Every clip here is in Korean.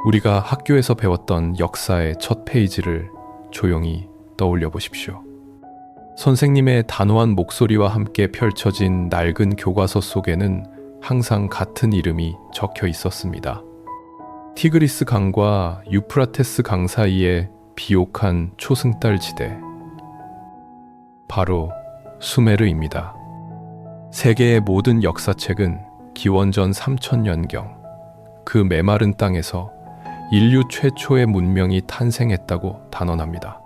우리가 학교에서 배웠던 역사의 첫 페이지를 조용히 떠올려 보십시오. 선생님의 단호한 목소리와 함께 펼쳐진 낡은 교과서 속에는 항상 같은 이름이 적혀 있었습니다. 티그리스 강과 유프라테스 강 사이에 비옥한 초승달 지대. 바로 수메르입니다. 세계의 모든 역사책은 기원전 3000년경 그 메마른 땅에서 인류 최초의 문명이 탄생했다고 단언합니다.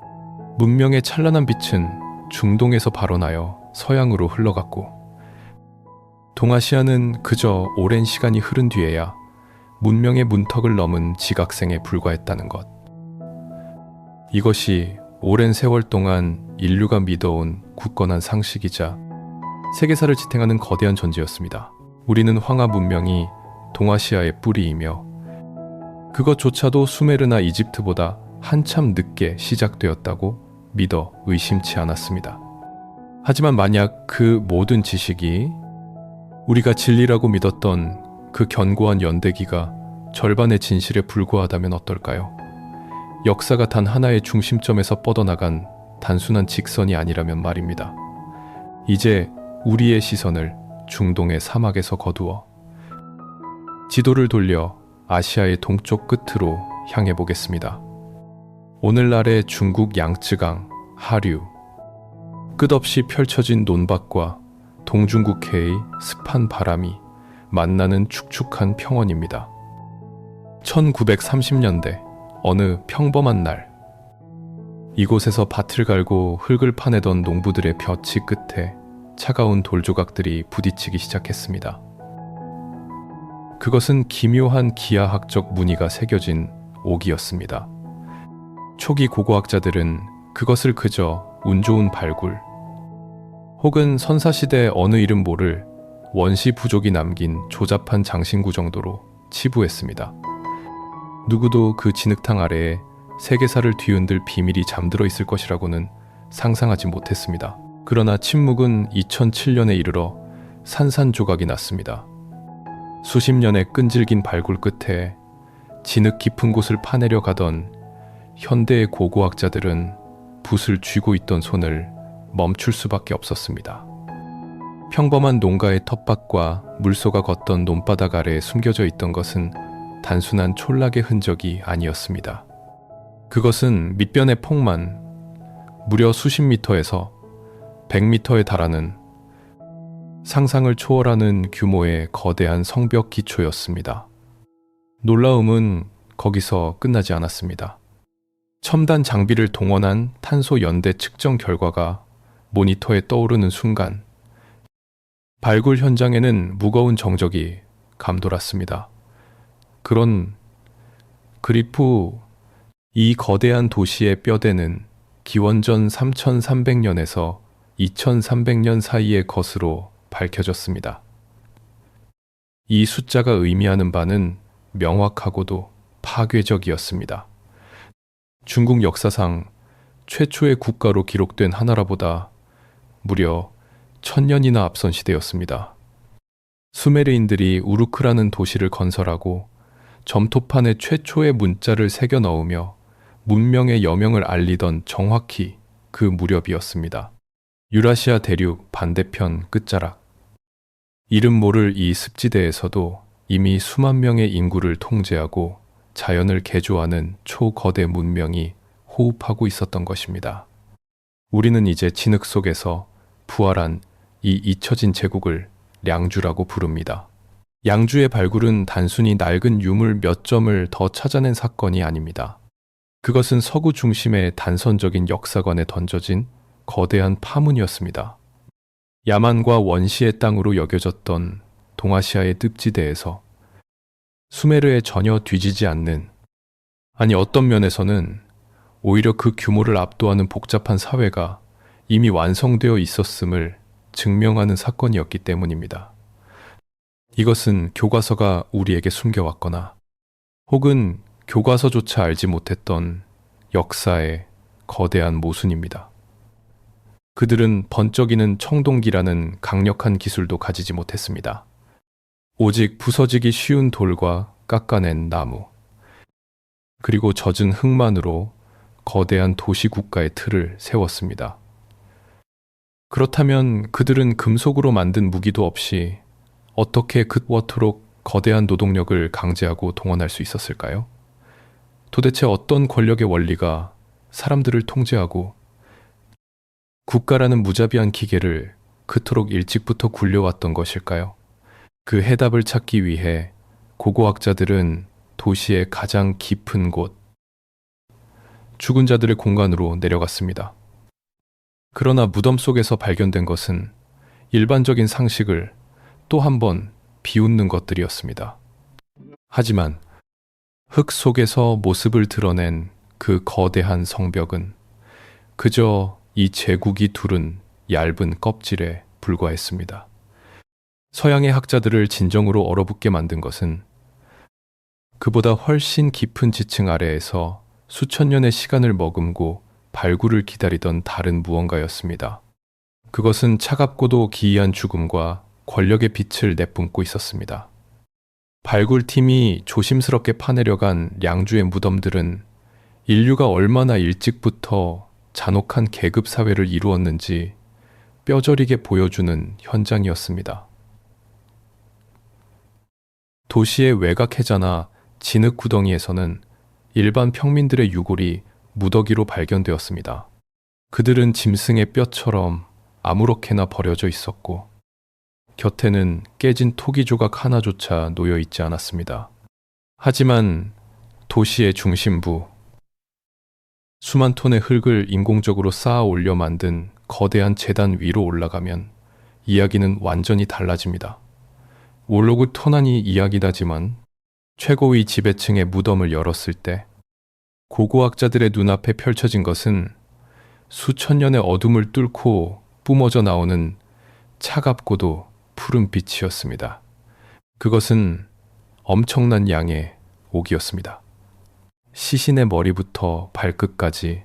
문명의 찬란한 빛은 중동에서 발원하여 서양으로 흘러갔고, 동아시아는 그저 오랜 시간이 흐른 뒤에야 문명의 문턱을 넘은 지각생에 불과했다는 것. 이것이 오랜 세월 동안 인류가 믿어온 굳건한 상식이자 세계사를 지탱하는 거대한 전제였습니다. 우리는 황하 문명이 동아시아의 뿌리이며 그것조차도 수메르나 이집트보다 한참 늦게 시작되었다고 믿어 의심치 않았습니다. 하지만 만약 그 모든 지식이 우리가 진리라고 믿었던 그 견고한 연대기가 절반의 진실에 불과하다면 어떨까요? 역사가 단 하나의 중심점에서 뻗어나간 단순한 직선이 아니라면 말입니다. 이제 우리의 시선을 중동의 사막에서 거두어 지도를 돌려 아시아의 동쪽 끝으로 향해 보겠습니다. 오늘날의 중국 양쯔강, 하류, 끝없이 펼쳐진 논밭과 동중국해의 습한 바람이 만나는 축축한 평원입니다. 1930년대 어느 평범한 날, 이곳에서 밭을 갈고 흙을 파내던 농부들의 볕이 끝에 차가운 돌조각들이 부딪히기 시작했습니다. 그것은 기묘한 기하학적 무늬가 새겨진 옥이었습니다. 초기 고고학자들은 그것을 그저 운 좋은 발굴 혹은 선사시대 어느 이름 모를 원시 부족이 남긴 조잡한 장신구 정도로 치부했습니다. 누구도 그 진흙탕 아래에 세계사를 뒤흔들 비밀이 잠들어 있을 것이라고는 상상하지 못했습니다. 그러나 침묵은 2007년에 이르러 산산조각이 났습니다. 수십 년의 끈질긴 발굴 끝에 진흙 깊은 곳을 파내려 가던 현대의 고고학자들은 붓을 쥐고 있던 손을 멈출 수밖에 없었습니다. 평범한 농가의 텃밭과 물소가 걷던 논바닥 아래에 숨겨져 있던 것은 단순한 촌락의 흔적이 아니었습니다. 그것은 밑변의 폭만 무려 수십 미터에서 100미터에 달하는 상상을 초월하는 규모의 거대한 성벽 기초였습니다. 놀라움은 거기서 끝나지 않았습니다. 첨단 장비를 동원한 탄소 연대 측정 결과가 모니터에 떠오르는 순간 발굴 현장에는 무거운 정적이 감돌았습니다. 그리프 이 거대한 도시의 뼈대는 기원전 3300년에서 2300년 사이의 것으로 밝혀졌습니다. 이 숫자가 의미하는 바는 명확하고도 파괴적이었습니다. 중국 역사상 최초의 국가로 기록된 하나라보다 무려 1000년이나 앞선 시대였습니다. 수메르인들이 우르크라는 도시를 건설하고 점토판에 최초의 문자를 새겨 넣으며 문명의 여명을 알리던 정확히 그 무렵이었습니다. 유라시아 대륙 반대편 끝자락. 이름 모를 이 습지대에서도 이미 수만 명의 인구를 통제하고 자연을 개조하는 초거대 문명이 호흡하고 있었던 것입니다. 우리는 이제 진흙 속에서 부활한 이 잊혀진 제국을 량주라고 부릅니다. 양주의 발굴은 단순히 낡은 유물 몇 점을 더 찾아낸 사건이 아닙니다. 그것은 서구 중심의 단선적인 역사관에 던져진 거대한 파문이었습니다. 야만과 원시의 땅으로 여겨졌던 동아시아의 늪지대에서 수메르에 전혀 뒤지지 않는, 아니 어떤 면에서는 오히려 그 규모를 압도하는 복잡한 사회가 이미 완성되어 있었음을 증명하는 사건이었기 때문입니다. 이것은 교과서가 우리에게 숨겨왔거나 혹은 교과서조차 알지 못했던 역사의 거대한 모순입니다. 그들은 번쩍이는 청동기라는 강력한 기술도 가지지 못했습니다. 오직 부서지기 쉬운 돌과 깎아낸 나무, 그리고 젖은 흙만으로 거대한 도시 국가의 틀을 세웠습니다. 그렇다면 그들은 금속으로 만든 무기도 없이 어떻게 그토록 거대한 노동력을 강제하고 동원할 수 있었을까요? 도대체 어떤 권력의 원리가 사람들을 통제하고 국가라는 무자비한 기계를 그토록 일찍부터 굴려왔던 것일까요? 그 해답을 찾기 위해 고고학자들은 도시의 가장 깊은 곳, 죽은 자들의 공간으로 내려갔습니다. 그러나 무덤 속에서 발견된 것은 일반적인 상식을 또 한 번 비웃는 것들이었습니다. 하지만 흙 속에서 모습을 드러낸 그 거대한 성벽은 그저 이 제국이 두른 얇은 껍질에 불과했습니다. 서양의 학자들을 진정으로 얼어붙게 만든 것은 그보다 훨씬 깊은 지층 아래에서 수천 년의 시간을 머금고 발굴을 기다리던 다른 무언가였습니다. 그것은 차갑고도 기이한 죽음과 권력의 빛을 내뿜고 있었습니다. 발굴팀이 조심스럽게 파내려간 량주의 무덤들은 인류가 얼마나 일찍부터 잔혹한 계급 사회를 이루었는지 뼈저리게 보여주는 현장이었습니다. 도시의 외곽 해자나 진흙 구덩이에서는 일반 평민들의 유골이 무더기로 발견되었습니다. 그들은 짐승의 뼈처럼 아무렇게나 버려져 있었고 곁에는 깨진 토기 조각 하나조차 놓여 있지 않았습니다. 하지만 도시의 중심부, 수만 톤의 흙을 인공적으로 쌓아 올려 만든 거대한 재단 위로 올라가면 이야기는 완전히 달라집니다. 올로그 토난이 이야기다지만 최고위 지배층의 무덤을 열었을 때 고고학자들의 눈앞에 펼쳐진 것은 수천 년의 어둠을 뚫고 뿜어져 나오는 차갑고도 푸른 빛이었습니다. 그것은 엄청난 양의 옥이었습니다. 시신의 머리부터 발끝까지,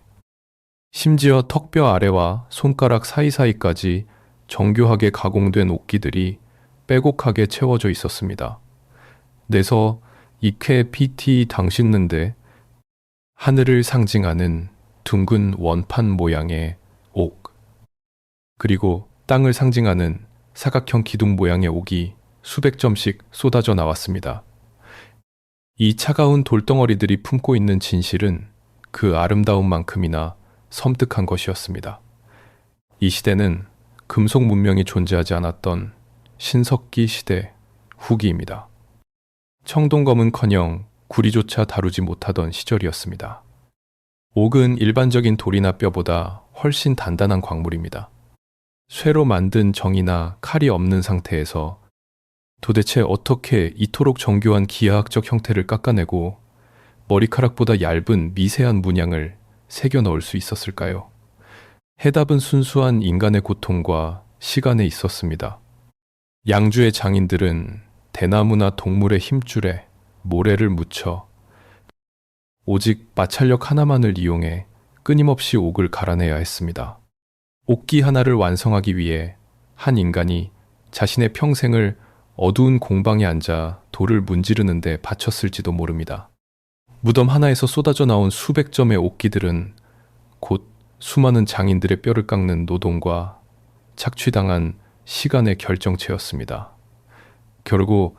심지어 턱뼈 아래와 손가락 사이사이까지 정교하게 가공된 옥기들이 빼곡하게 채워져 있었습니다. 내서 이케 PT 당신는데 하늘을 상징하는 둥근 원판 모양의 옥, 그리고 땅을 상징하는 사각형 기둥 모양의 옥이 수백 점씩 쏟아져 나왔습니다. 이 차가운 돌덩어리들이 품고 있는 진실은 그 아름다운 만큼이나 섬뜩한 것이었습니다. 이 시대는 금속 문명이 존재하지 않았던 신석기 시대 후기입니다. 청동검은커녕 구리조차 다루지 못하던 시절이었습니다. 옥은 일반적인 돌이나 뼈보다 훨씬 단단한 광물입니다. 쇠로 만든 정이나 칼이 없는 상태에서 도대체 어떻게 이토록 정교한 기하학적 형태를 깎아내고 머리카락보다 얇은 미세한 문양을 새겨 넣을 수 있었을까요? 해답은 순수한 인간의 고통과 시간에 있었습니다. 양주의 장인들은 대나무나 동물의 힘줄에 모래를 묻혀 오직 마찰력 하나만을 이용해 끊임없이 옥을 갈아내야 했습니다. 옥기 하나를 완성하기 위해 한 인간이 자신의 평생을 어두운 공방에 앉아 돌을 문지르는 데 바쳤을지도 모릅니다. 무덤 하나에서 쏟아져 나온 수백 점의 옥기들은 곧 수많은 장인들의 뼈를 깎는 노동과 착취당한 시간의 결정체였습니다. 결국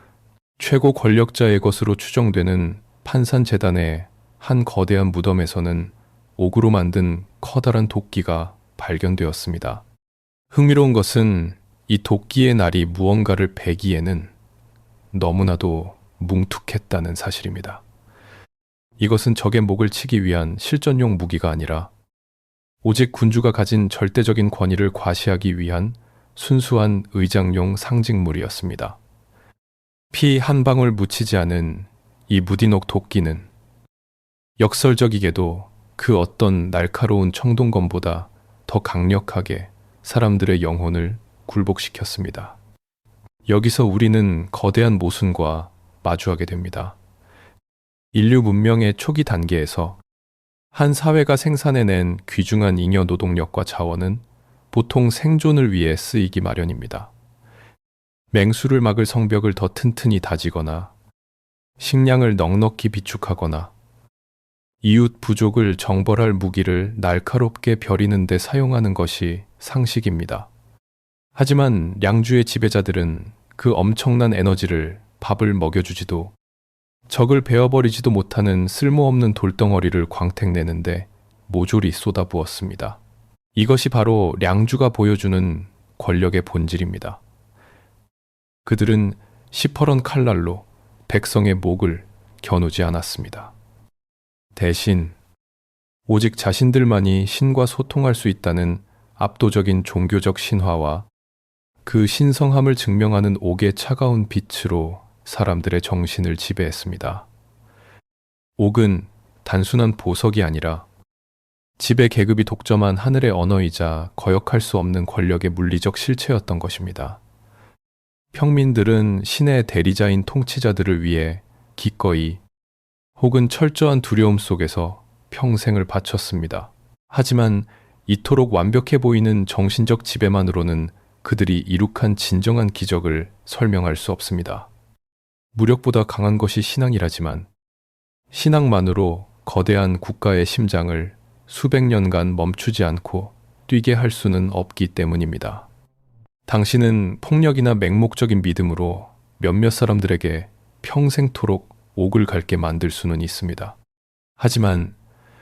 최고 권력자의 것으로 추정되는 판산재단의 한 거대한 무덤에서는 옥으로 만든 커다란 도끼가 발견되었습니다. 흥미로운 것은 이 도끼의 날이 무언가를 베기에는 너무나도 뭉툭했다는 사실입니다. 이것은 적의 목을 치기 위한 실전용 무기가 아니라 오직 군주가 가진 절대적인 권위를 과시하기 위한 순수한 의장용 상징물이었습니다. 피 한 방울 묻히지 않은 이 무딘옥 도끼는 역설적이게도 그 어떤 날카로운 청동검보다 더 강력하게 사람들의 영혼을 굴복시켰습니다. 여기서 우리는 거대한 모순과 마주하게 됩니다. 인류 문명의 초기 단계에서 한 사회가 생산해낸 귀중한 잉여 노동력과 자원은 보통 생존을 위해 쓰이기 마련입니다. 맹수를 막을 성벽을 더 튼튼히 다지거나 식량을 넉넉히 비축하거나 이웃 부족을 정벌할 무기를 날카롭게 벼리는 데 사용하는 것이 상식입니다. 하지만 량주의 지배자들은 그 엄청난 에너지를 밥을 먹여주지도 적을 베어버리지도 못하는 쓸모없는 돌덩어리를 광택내는데 모조리 쏟아부었습니다. 이것이 바로 량주가 보여주는 권력의 본질입니다. 그들은 시퍼런 칼날로 백성의 목을 겨누지 않았습니다. 대신 오직 자신들만이 신과 소통할 수 있다는 압도적인 종교적 신화와 그 신성함을 증명하는 옥의 차가운 빛으로 사람들의 정신을 지배했습니다. 옥은 단순한 보석이 아니라 지배 계급이 독점한 하늘의 언어이자 거역할 수 없는 권력의 물리적 실체였던 것입니다. 평민들은 신의 대리자인 통치자들을 위해 기꺼이 혹은 철저한 두려움 속에서 평생을 바쳤습니다. 하지만 이토록 완벽해 보이는 정신적 지배만으로는 그들이 이룩한 진정한 기적을 설명할 수 없습니다. 무력보다 강한 것이 신앙이라지만 신앙만으로 거대한 국가의 심장을 수백 년간 멈추지 않고 뛰게 할 수는 없기 때문입니다. 당신은 폭력이나 맹목적인 믿음으로 몇몇 사람들에게 평생토록 옥을 갈게 만들 수는 있습니다. 하지만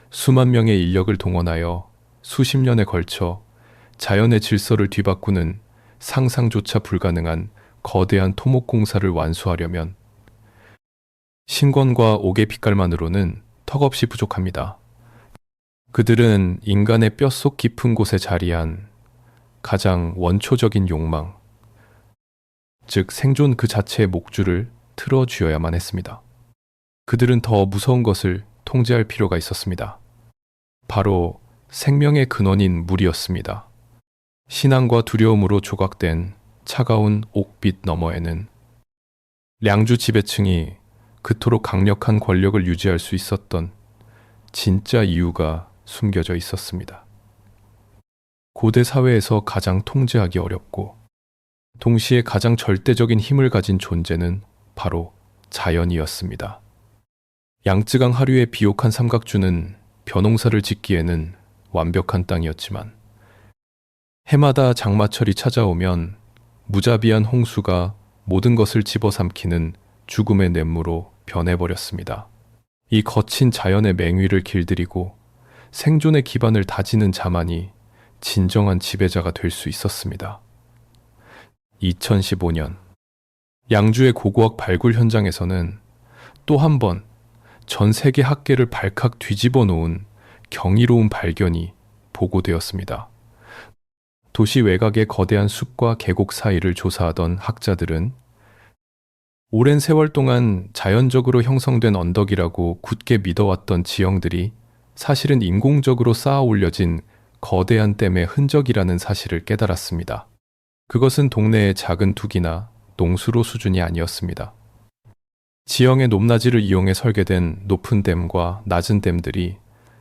수만 명의 인력을 동원하여 수십 년에 걸쳐 자연의 질서를 뒤바꾸는 상상조차 불가능한 거대한 토목공사를 완수하려면 신권과 옥의 빛깔만으로는 턱없이 부족합니다. 그들은 인간의 뼛속 깊은 곳에 자리한 가장 원초적인 욕망, 즉 생존 그 자체의 목줄을 틀어쥐어야만 했습니다. 그들은 더 무서운 것을 통제할 필요가 있었습니다. 바로 생명의 근원인 물이었습니다. 신앙과 두려움으로 조각된 차가운 옥빛 너머에는 량주 지배층이 그토록 강력한 권력을 유지할 수 있었던 진짜 이유가 숨겨져 있었습니다. 고대 사회에서 가장 통제하기 어렵고 동시에 가장 절대적인 힘을 가진 존재는 바로 자연이었습니다. 양쯔강 하류의 비옥한 삼각주는 벼농사를 짓기에는 완벽한 땅이었지만 해마다 장마철이 찾아오면 무자비한 홍수가 모든 것을 집어삼키는 죽음의 냇물로 변해버렸습니다. 이 거친 자연의 맹위를 길들이고 생존의 기반을 다지는 자만이 진정한 지배자가 될 수 있었습니다. 2015년 양주의 고고학 발굴 현장에서는 또 한 번 전 세계 학계를 발칵 뒤집어 놓은 경이로운 발견이 보고되었습니다. 도시 외곽의 거대한 숲과 계곡 사이를 조사하던 학자들은 오랜 세월 동안 자연적으로 형성된 언덕이라고 굳게 믿어왔던 지형들이 사실은 인공적으로 쌓아 올려진 거대한 댐의 흔적이라는 사실을 깨달았습니다. 그것은 동네의 작은 둑이나 농수로 수준이 아니었습니다. 지형의 높낮이를 이용해 설계된 높은 댐과 낮은 댐들이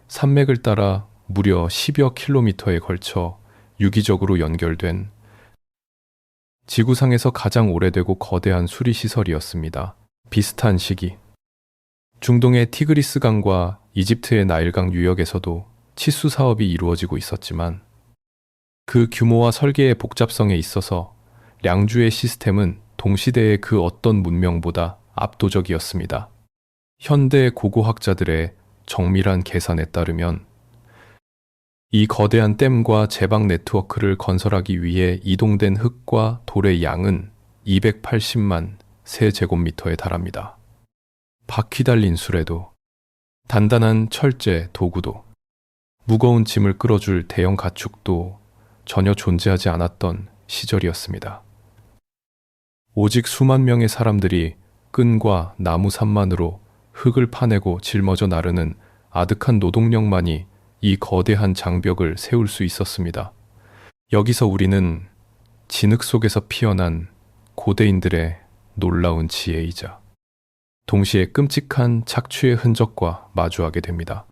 산맥을 따라 무려 10여 킬로미터에 걸쳐 유기적으로 연결된 지구상에서 가장 오래되고 거대한 수리시설이었습니다. 비슷한 시기 중동의 티그리스강과 이집트의 나일강 유역에서도 치수 사업이 이루어지고 있었지만 그 규모와 설계의 복잡성에 있어서 량주의 시스템은 동시대의 그 어떤 문명보다 압도적이었습니다. 현대 고고학자들의 정밀한 계산에 따르면 이 거대한 댐과 제방 네트워크를 건설하기 위해 이동된 흙과 돌의 양은 280만 세제곱미터에 달합니다. 바퀴 달린 수레도, 단단한 철제 도구도, 무거운 짐을 끌어줄 대형 가축도 전혀 존재하지 않았던 시절이었습니다. 오직 수만 명의 사람들이 끈과 나무 산만으로 흙을 파내고 짊어져 나르는 아득한 노동력만이 이 거대한 장벽을 세울 수 있었습니다. 여기서 우리는 진흙 속에서 피어난 고대인들의 놀라운 지혜이자 동시에 끔찍한 착취의 흔적과 마주하게 됩니다.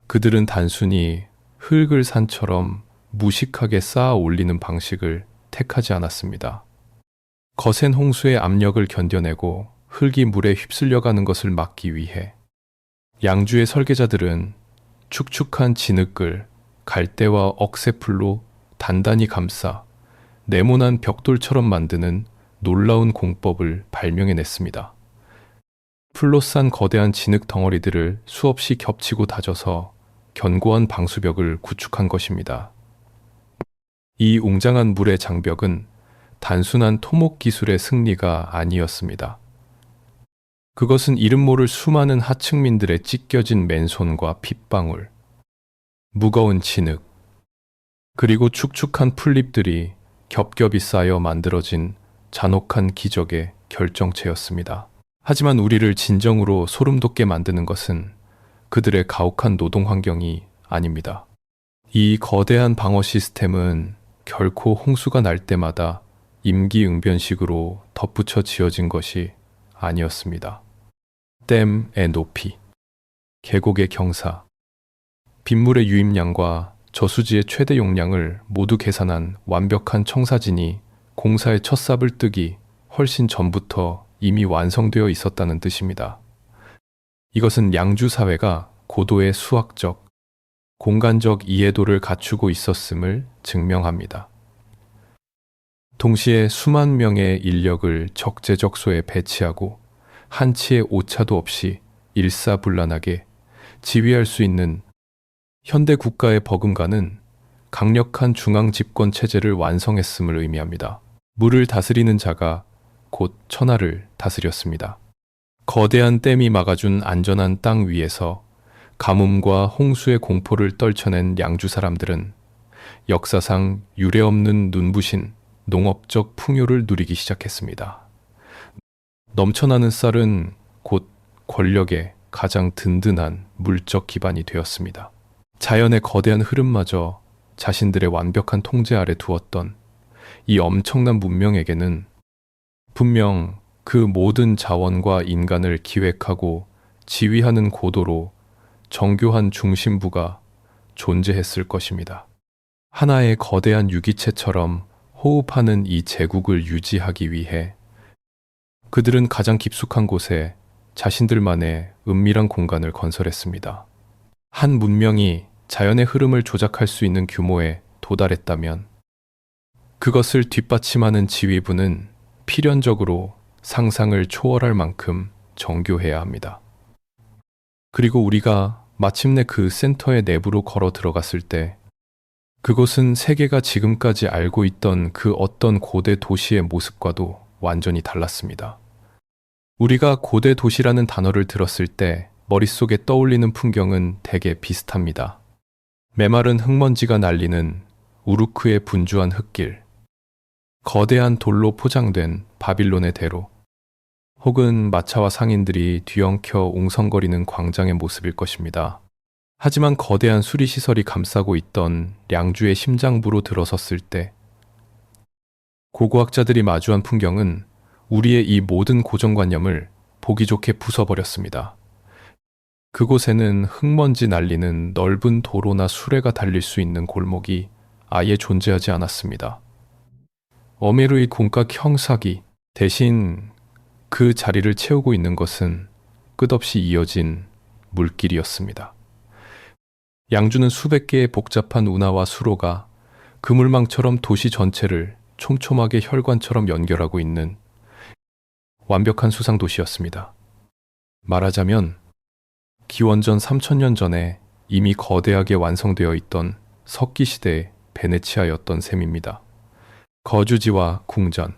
그들은 단순히 흙을 산처럼 무식하게 쌓아 올리는 방식을 택하지 않았습니다. 거센 홍수의 압력을 견뎌내고 흙이 물에 휩쓸려가는 것을 막기 위해 양주의 설계자들은 축축한 진흙을 갈대와 억새풀로 단단히 감싸 네모난 벽돌처럼 만드는 놀라운 공법을 발명해냈습니다. 풀로 싼 거대한 진흙 덩어리들을 수없이 겹치고 다져서 견고한 방수벽을 구축한 것입니다. 이 웅장한 물의 장벽은 단순한 토목 기술의 승리가 아니었습니다. 그것은 이름 모를 수많은 하층민들의 찢겨진 맨손과 핏방울, 무거운 진흙, 그리고 축축한 풀잎들이 겹겹이 쌓여 만들어진 잔혹한 기적의 결정체였습니다. 하지만 우리를 진정으로 소름 돋게 만드는 것은 그들의 가혹한 노동 환경이 아닙니다. 이 거대한 방어 시스템은 결코 홍수가 날 때마다 임기응변식으로 덧붙여 지어진 것이 아니었습니다. 댐의 높이, 계곡의 경사, 빗물의 유입량과 저수지의 최대 용량을 모두 계산한 완벽한 청사진이 공사의 첫 삽을 뜨기 훨씬 전부터 이미 완성되어 있었다는 뜻입니다. 이것은 양주 사회가 고도의 수학적, 공간적 이해도를 갖추고 있었음을 증명합니다. 동시에 수만 명의 인력을 적재적소에 배치하고 한치의 오차도 없이 일사불란하게 지휘할 수 있는 현대 국가의 버금가는 강력한 중앙 집권 체제를 완성했음을 의미합니다. 물을 다스리는 자가 곧 천하를 다스렸습니다. 거대한 댐이 막아준 안전한 땅 위에서 가뭄과 홍수의 공포를 떨쳐낸 양주 사람들은 역사상 유례없는 눈부신 농업적 풍요를 누리기 시작했습니다. 넘쳐나는 쌀은 곧 권력의 가장 든든한 물적 기반이 되었습니다. 자연의 거대한 흐름마저 자신들의 완벽한 통제 아래 두었던 이 엄청난 문명에게는 분명 그 모든 자원과 인간을 기획하고 지휘하는 고도로 정교한 중심부가 존재했을 것입니다. 하나의 거대한 유기체처럼 호흡하는 이 제국을 유지하기 위해 그들은 가장 깊숙한 곳에 자신들만의 은밀한 공간을 건설했습니다. 한 문명이 자연의 흐름을 조작할 수 있는 규모에 도달했다면 그것을 뒷받침하는 지휘부는 필연적으로 상상을 초월할 만큼 정교해야 합니다. 그리고 우리가 마침내 그 센터의 내부로 걸어 들어갔을 때 그곳은 세계가 지금까지 알고 있던 그 어떤 고대 도시의 모습과도 완전히 달랐습니다. 우리가 고대 도시라는 단어를 들었을 때 머릿속에 떠올리는 풍경은 대개 비슷합니다. 메마른 흙먼지가 날리는 우루크의 분주한 흙길, 거대한 돌로 포장된 바빌론의 대로, 혹은 마차와 상인들이 뒤엉켜 웅성거리는 광장의 모습일 것입니다. 하지만 거대한 수리시설이 감싸고 있던 양주의 심장부로 들어섰을 때 고고학자들이 마주한 풍경은 우리의 이 모든 고정관념을 보기 좋게 부숴버렸습니다. 그곳에는 흙먼지 날리는 넓은 도로나 수레가 달릴 수 있는 골목이 아예 존재하지 않았습니다. 어메르의 공각 형사기 대신 그 자리를 채우고 있는 것은 끝없이 이어진 물길이었습니다. 양주는 수백 개의 복잡한 운하와 수로가 그물망처럼 도시 전체를 촘촘하게 혈관처럼 연결하고 있는 완벽한 수상 도시였습니다. 말하자면 기원전 3000년 전에 이미 거대하게 완성되어 있던 석기시대의 베네치아였던 셈입니다. 거주지와 궁전,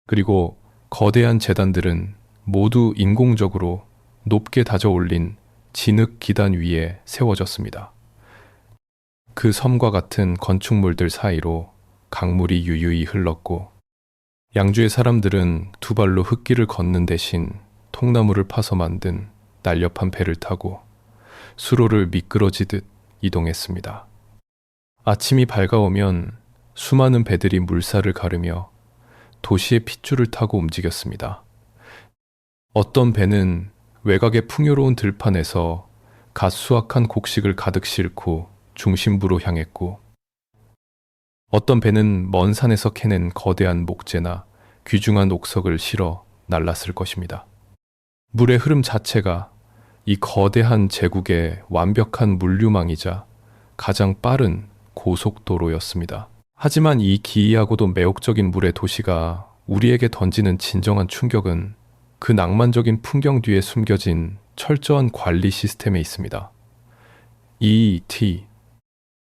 그리고 거대한 재단들은 모두 인공적으로 높게 다져 올린 진흙 기단 위에 세워졌습니다. 그 섬과 같은 건축물들 사이로 강물이 유유히 흘렀고 양주의 사람들은 두 발로 흙길을 걷는 대신 통나무를 파서 만든 날렵한 배를 타고 수로를 미끄러지듯 이동했습니다. 아침이 밝아오면 수많은 배들이 물살을 가르며 도시의 핏줄을 타고 움직였습니다. 어떤 배는 외곽의 풍요로운 들판에서 갓 수확한 곡식을 가득 싣고 중심부로 향했고, 어떤 배는 먼 산에서 캐낸 거대한 목재나 귀중한 옥석을 실어 날랐을 것입니다. 물의 흐름 자체가 이 거대한 제국의 완벽한 물류망이자 가장 빠른 고속도로였습니다. 하지만 이 기이하고도 매혹적인 물의 도시가 우리에게 던지는 진정한 충격은 그 낭만적인 풍경 뒤에 숨겨진 철저한 관리 시스템에 있습니다. EET,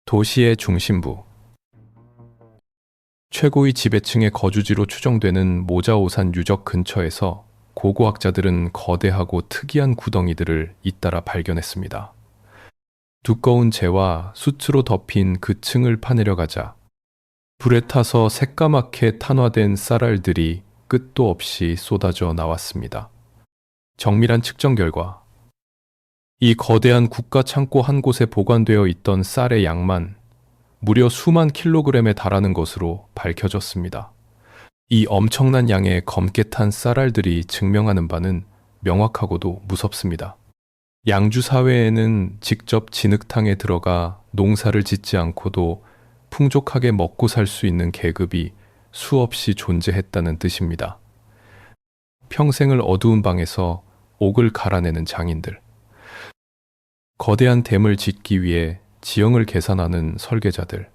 도시의 중심부. 최고의 지배층의 거주지로 추정되는 모자오산 유적 근처에서 고고학자들은 거대하고 특이한 구덩이들을 잇따라 발견했습니다. 두꺼운 재와 수트로 덮인 그 층을 파내려가자 불에 타서 새까맣게 탄화된 쌀알들이 끝도 없이 쏟아져 나왔습니다. 정밀한 측정 결과 이 거대한 국가 창고 한 곳에 보관되어 있던 쌀의 양만 무려 수만 킬로그램에 달하는 것으로 밝혀졌습니다. 이 엄청난 양의 검게 탄 쌀알들이 증명하는 바는 명확하고도 무섭습니다. 양주 사회에는 직접 진흙탕에 들어가 농사를 짓지 않고도 풍족하게 먹고 살 수 있는 계급이 수없이 존재했다는 뜻입니다. 평생을 어두운 방에서 옥을 갈아내는 장인들, 거대한 댐을 짓기 위해 지형을 계산하는 설계자들,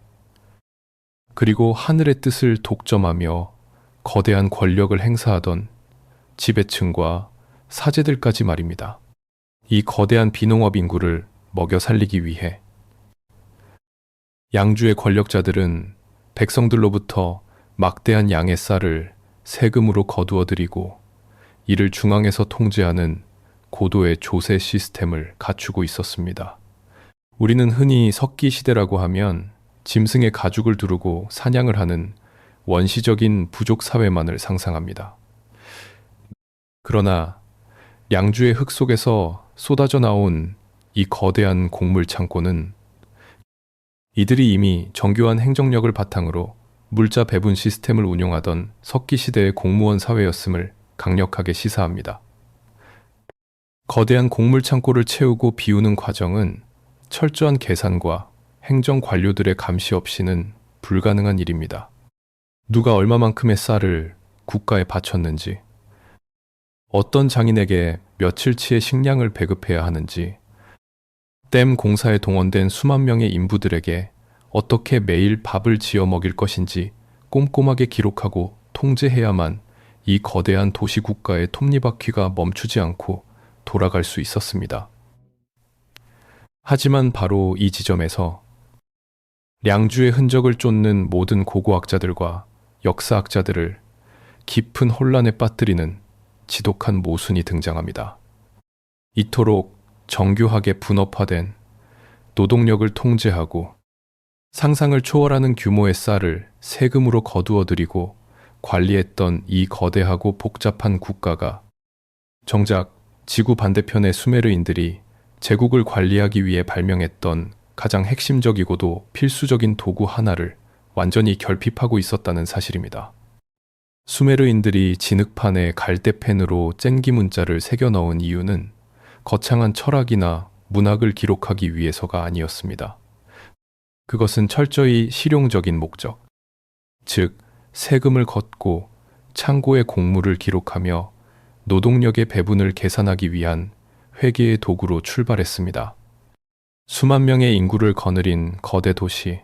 그리고 하늘의 뜻을 독점하며 거대한 권력을 행사하던 지배층과 사제들까지 말입니다. 이 거대한 비농업 인구를 먹여 살리기 위해 양주의 권력자들은 백성들로부터 막대한 양의 쌀을 세금으로 거두어들이고 이를 중앙에서 통제하는 고도의 조세 시스템을 갖추고 있었습니다. 우리는 흔히 석기 시대라고 하면 짐승의 가죽을 두르고 사냥을 하는 원시적인 부족 사회만을 상상합니다. 그러나 양주의 흙 속에서 쏟아져 나온 이 거대한 곡물 창고는 이들이 이미 정교한 행정력을 바탕으로 물자 배분 시스템을 운용하던 석기 시대의 공무원 사회였음을 강력하게 시사합니다. 거대한 곡물 창고를 채우고 비우는 과정은 철저한 계산과 행정 관료들의 감시 없이는 불가능한 일입니다. 누가 얼마만큼의 쌀을 국가에 바쳤는지, 어떤 장인에게 며칠치의 식량을 배급해야 하는지, 댐 공사에 동원된 수만 명의 인부들에게 어떻게 매일 밥을 지어 먹일 것인지 꼼꼼하게 기록하고 통제해야만 이 거대한 도시국가의 톱니바퀴가 멈추지 않고 돌아갈 수 있었습니다. 하지만 바로 이 지점에서 량주의 흔적을 쫓는 모든 고고학자들과 역사학자들을 깊은 혼란에 빠뜨리는 지독한 모순이 등장합니다. 이토록 정교하게 분업화된 노동력을 통제하고 상상을 초월하는 규모의 쌀을 세금으로 거두어들이고 관리했던 이 거대하고 복잡한 국가가 정작 지구 반대편의 수메르인들이 제국을 관리하기 위해 발명했던 가장 핵심적이고도 필수적인 도구 하나를 완전히 결핍하고 있었다는 사실입니다. 수메르인들이 진흙판에 갈대펜으로 쟁기 문자를 새겨 넣은 이유는 거창한 철학이나 문학을 기록하기 위해서가 아니었습니다. 그것은 철저히 실용적인 목적, 즉 세금을 걷고 창고의 곡물을 기록하며 노동력의 배분을 계산하기 위한 회계의 도구로 출발했습니다. 수만 명의 인구를 거느린 거대 도시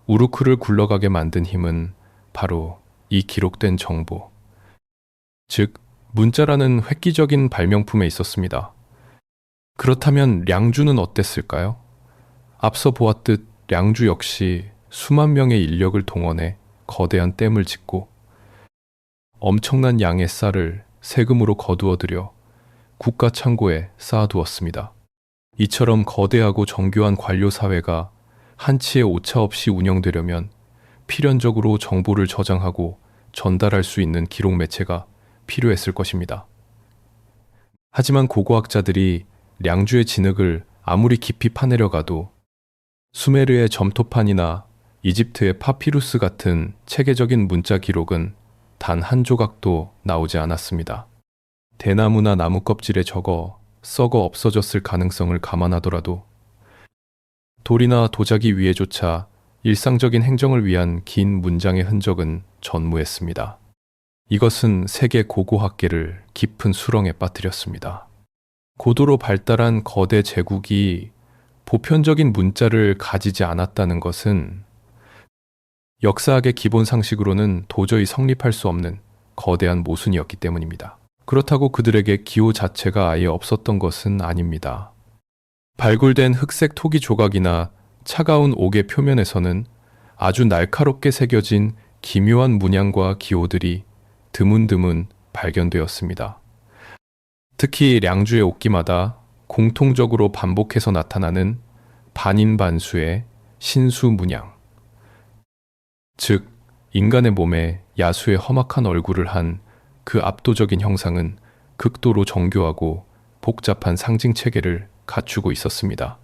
우르크를 굴러가게 만든 힘은 바로 이 기록된 정보, 즉 문자라는 획기적인 발명품에 있었습니다. 그렇다면 량주는 어땠을까요? 앞서 보았듯 량주 역시 수만 명의 인력을 동원해 거대한 댐을 짓고 엄청난 양의 쌀을 세금으로 거두어들여 국가 창고에 쌓아두었습니다. 이처럼 거대하고 정교한 관료 사회가 한치의 오차 없이 운영되려면 필연적으로 정보를 저장하고 전달할 수 있는 기록 매체가 필요했을 것입니다. 하지만 고고학자들이 량주의 진흙을 아무리 깊이 파내려 가도 수메르의 점토판이나 이집트의 파피루스 같은 체계적인 문자 기록은 단 한 조각도 나오지 않았습니다. 대나무나 나무 껍질에 적어 썩어 없어졌을 가능성을 감안하더라도 돌이나 도자기 위에조차 일상적인 행정을 위한 긴 문장의 흔적은 전무했습니다. 이것은 세계 고고학계를 깊은 수렁에 빠뜨렸습니다. 고도로 발달한 거대 제국이 보편적인 문자를 가지지 않았다는 것은 역사학의 기본 상식으로는 도저히 성립할 수 없는 거대한 모순이었기 때문입니다. 그렇다고 그들에게 기호 자체가 아예 없었던 것은 아닙니다. 발굴된 흑색 토기 조각이나 차가운 옥의 표면에서는 아주 날카롭게 새겨진 기묘한 문양과 기호들이 드문드문 발견되었습니다. 특히 량주의 옥기마다 공통적으로 반복해서 나타나는 반인반수의 신수 문양, 즉 인간의 몸에 야수의 험악한 얼굴을 한 그 압도적인 형상은 극도로 정교하고 복잡한 상징 체계를 갖추고 있었습니다.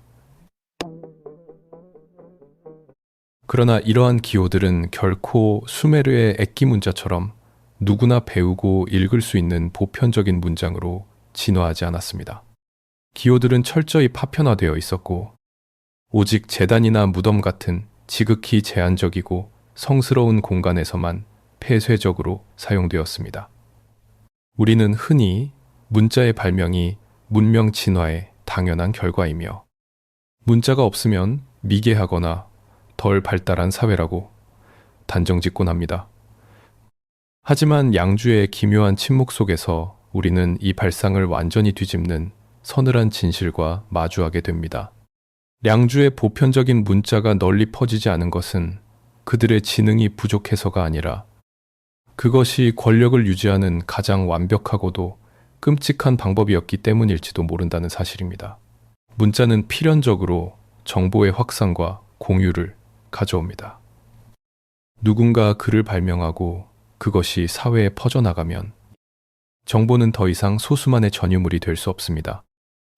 그러나 이러한 기호들은 결코 수메르의 액기 문자처럼 누구나 배우고 읽을 수 있는 보편적인 문장으로 진화하지 않았습니다. 기호들은 철저히 파편화되어 있었고 오직 제단이나 무덤 같은 지극히 제한적이고 성스러운 공간에서만 폐쇄적으로 사용되었습니다. 우리는 흔히 문자의 발명이 문명 진화의 당연한 결과이며 문자가 없으면 미개하거나 덜 발달한 사회라고 단정짓곤 합니다. 하지만 양주의 기묘한 침묵 속에서 우리는 이 발상을 완전히 뒤집는 서늘한 진실과 마주하게 됩니다. 량주의 보편적인 문자가 널리 퍼지지 않은 것은 그들의 지능이 부족해서가 아니라 그것이 권력을 유지하는 가장 완벽하고도 끔찍한 방법이었기 때문일지도 모른다는 사실입니다. 문자는 필연적으로 정보의 확산과 공유를 가져옵니다. 누군가 글을 발명하고 그것이 사회에 퍼져나가면 정보는 더 이상 소수만의 전유물이 될 수 없습니다.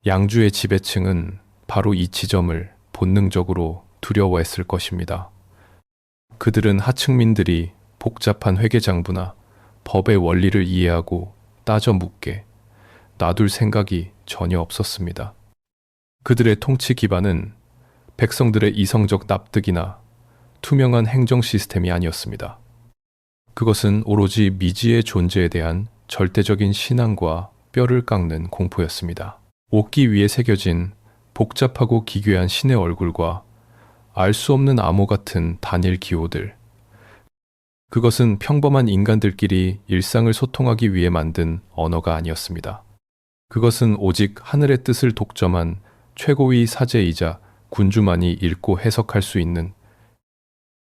양주의 지배층은 바로 이 지점을 본능적으로 두려워했을 것입니다. 그들은 하층민들이 복잡한 회계장부나 법의 원리를 이해하고 따져 묻게 놔둘 생각이 전혀 없었습니다. 그들의 통치 기반은 백성들의 이성적 납득이나 투명한 행정 시스템이 아니었습니다. 그것은 오로지 미지의 존재에 대한 절대적인 신앙과 뼈를 깎는 공포였습니다. 옥기 위에 새겨진 복잡하고 기괴한 신의 얼굴과 알 수 없는 암호 같은 단일 기호들. 그것은 평범한 인간들끼리 일상을 소통하기 위해 만든 언어가 아니었습니다. 그것은 오직 하늘의 뜻을 독점한 최고의 사제이자 군주만이 읽고 해석할 수 있는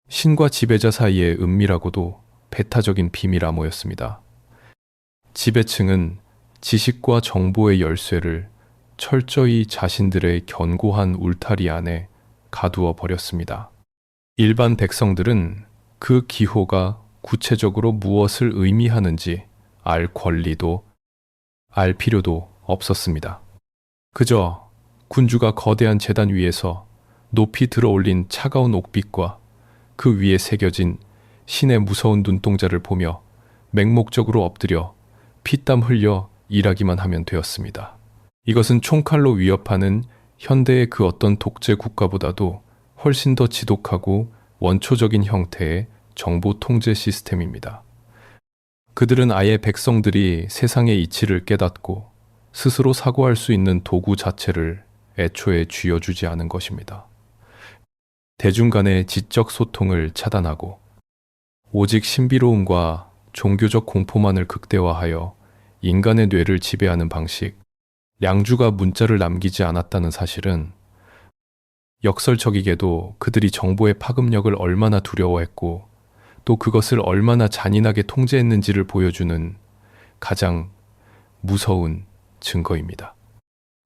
신과 지배자 사이의 은밀하고도 배타적인 비밀 암호였습니다. 지배층은 지식과 정보의 열쇠를 철저히 자신들의 견고한 울타리 안에 가두어 버렸습니다. 일반 백성들은 그 기호가 구체적으로 무엇을 의미하는지 알 권리도 알 필요도 없었습니다. 그저 군주가 거대한 제단 위에서 높이 들어올린 차가운 옥빛과 그 위에 새겨진 신의 무서운 눈동자를 보며 맹목적으로 엎드려 피땀 흘려 일하기만 하면 되었습니다. 이것은 총칼로 위협하는 현대의 그 어떤 독재 국가보다도 훨씬 더 지독하고 원초적인 형태의 정보 통제 시스템입니다. 그들은 아예 백성들이 세상의 이치를 깨닫고 스스로 사고할 수 있는 도구 자체를 애초에 쥐어주지 않은 것입니다. 대중 간의 지적 소통을 차단하고 오직 신비로움과 종교적 공포만을 극대화하여 인간의 뇌를 지배하는 방식, 량주가 문자를 남기지 않았다는 사실은 역설적이게도 그들이 정보의 파급력을 얼마나 두려워했고 또 그것을 얼마나 잔인하게 통제했는지를 보여주는 가장 무서운 증거입니다.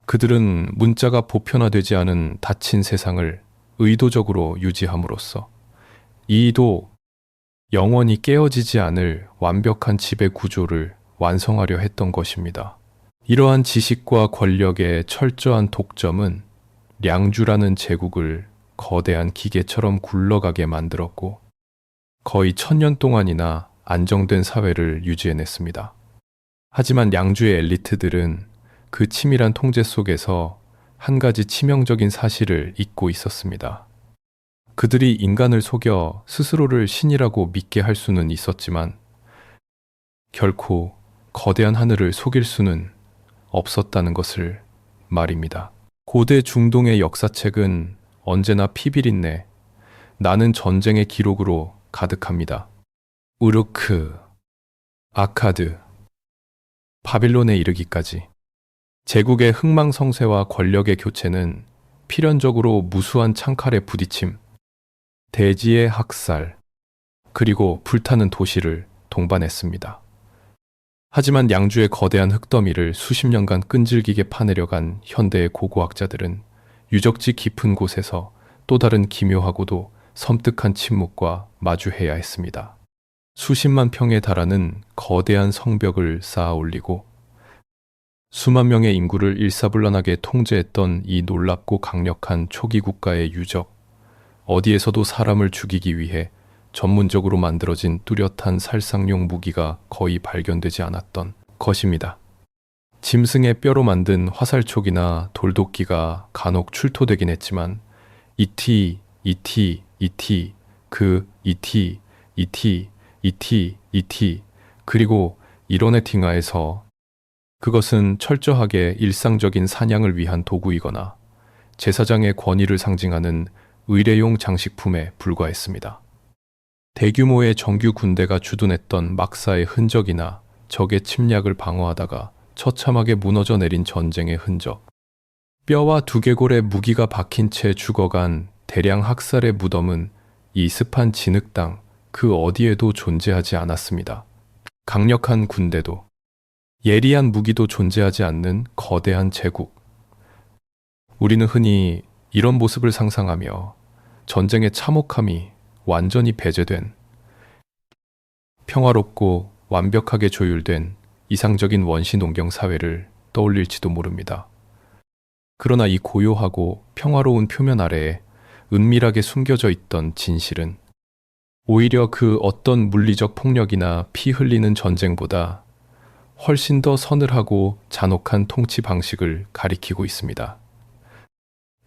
그들은 문자가 보편화되지 않은 닫힌 세상을 의도적으로 유지함으로써 이도 영원히 깨어지지 않을 완벽한 지배 구조를 완성하려 했던 것입니다. 이러한 지식과 권력의 철저한 독점은 량주라는 제국을 거대한 기계처럼 굴러가게 만들었고 거의 1000년 동안이나 안정된 사회를 유지해냈습니다. 하지만 량주의 엘리트들은 그 치밀한 통제 속에서 한 가지 치명적인 사실을 잊고 있었습니다. 그들이 인간을 속여 스스로를 신이라고 믿게 할 수는 있었지만 결코 거대한 하늘을 속일 수는 없었다는 것을 말입니다. 고대 중동의 역사책은 언제나 피비린내, 나는 전쟁의 기록으로 가득합니다. 우르크, 아카드, 바빌론에 이르기까지 제국의 흥망성쇠와 권력의 교체는 필연적으로 무수한 창칼의 부딪힘, 대지의 학살, 그리고 불타는 도시를 동반했습니다. 하지만 양주의 거대한 흙더미를 수십 년간 끈질기게 파내려간 현대의 고고학자들은 유적지 깊은 곳에서 또 다른 기묘하고도 섬뜩한 침묵과 마주해야 했습니다. 수십만 평에 달하는 거대한 성벽을 쌓아 올리고 수만 명의 인구를 일사불란하게 통제했던 이 놀랍고 강력한 초기 국가의 유적, 어디에서도 사람을 죽이기 위해 전문적으로 만들어진 뚜렷한 살상용 무기가 거의 발견되지 않았던 것입니다. 짐승의 뼈로 만든 화살촉이나 돌도끼가 간혹 출토되긴 했지만 이티, 그리고 이로네팅하에서 그것은 철저하게 일상적인 사냥을 위한 도구이거나 제사장의 권위를 상징하는 의례용 장식품에 불과했습니다. 대규모의 정규 군대가 주둔했던 막사의 흔적이나 적의 침략을 방어하다가 처참하게 무너져 내린 전쟁의 흔적, 뼈와 두개골에 무기가 박힌 채 죽어간 대량 학살의 무덤은 이 습한 진흙 땅 그 어디에도 존재하지 않았습니다. 강력한 군대도 예리한 무기도 존재하지 않는 거대한 제국. 우리는 흔히 이런 모습을 상상하며 전쟁의 참혹함이 완전히 배제된, 평화롭고 완벽하게 조율된 이상적인 원시 농경 사회를 떠올릴지도 모릅니다. 그러나 이 고요하고 평화로운 표면 아래에 은밀하게 숨겨져 있던 진실은 오히려 그 어떤 물리적 폭력이나 피 흘리는 전쟁보다 훨씬 더 서늘하고 잔혹한 통치 방식을 가리키고 있습니다.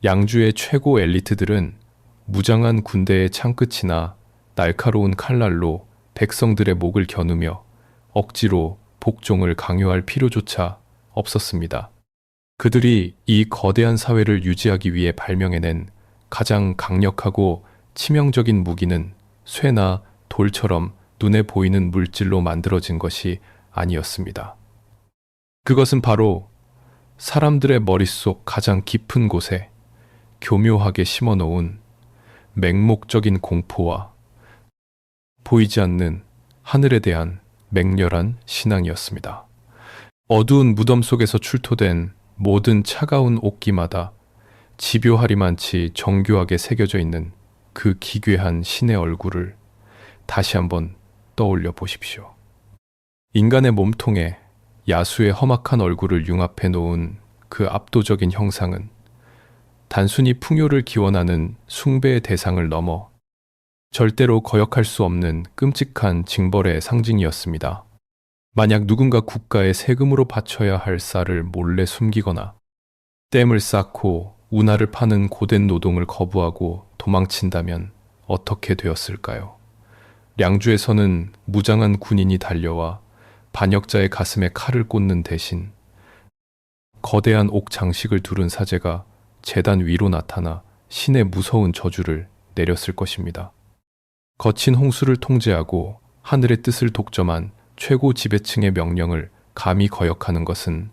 양주의 최고 엘리트들은 무장한 군대의 창끝이나 날카로운 칼날로 백성들의 목을 겨누며 억지로 복종을 강요할 필요조차 없었습니다. 그들이 이 거대한 사회를 유지하기 위해 발명해낸 가장 강력하고 치명적인 무기는 쇠나 돌처럼 눈에 보이는 물질로 만들어진 것이 아니었습니다. 그것은 바로 사람들의 머릿속 가장 깊은 곳에 교묘하게 심어놓은 맹목적인 공포와 보이지 않는 하늘에 대한 맹렬한 신앙이었습니다. 어두운 무덤 속에서 출토된 모든 차가운 옥기마다 집요하리만치 정교하게 새겨져 있는 그 기괴한 신의 얼굴을 다시 한번 떠올려 보십시오. 인간의 몸통에 야수의 험악한 얼굴을 융합해 놓은 그 압도적인 형상은 단순히 풍요를 기원하는 숭배의 대상을 넘어 절대로 거역할 수 없는 끔찍한 징벌의 상징이었습니다. 만약 누군가 국가에 세금으로 바쳐야 할 쌀을 몰래 숨기거나 댐을 쌓고 운하를 파는 고된 노동을 거부하고 도망친다면 어떻게 되었을까요? 량주에서는 무장한 군인이 달려와 반역자의 가슴에 칼을 꽂는 대신 거대한 옥 장식을 두른 사제가 제단 위로 나타나 신의 무서운 저주를 내렸을 것입니다. 거친 홍수를 통제하고 하늘의 뜻을 독점한 최고 지배층의 명령을 감히 거역하는 것은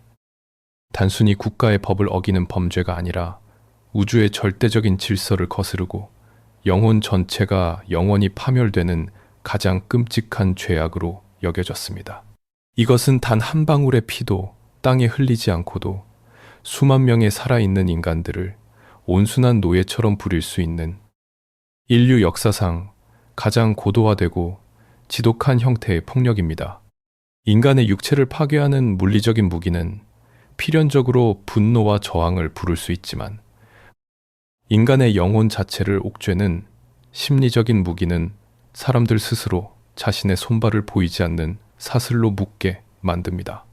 단순히 국가의 법을 어기는 범죄가 아니라 우주의 절대적인 질서를 거스르고 영혼 전체가 영원히 파멸되는 가장 끔찍한 죄악으로 여겨졌습니다. 이것은 단 한 방울의 피도 땅에 흘리지 않고도 수만 명의 살아있는 인간들을 온순한 노예처럼 부릴 수 있는 인류 역사상 가장 고도화되고 지독한 형태의 폭력입니다. 인간의 육체를 파괴하는 물리적인 무기는 필연적으로 분노와 저항을 부를 수 있지만 인간의 영혼 자체를 옥죄는 심리적인 무기는 사람들 스스로 자신의 손발을 보이지 않는 사슬로 묶게 만듭니다.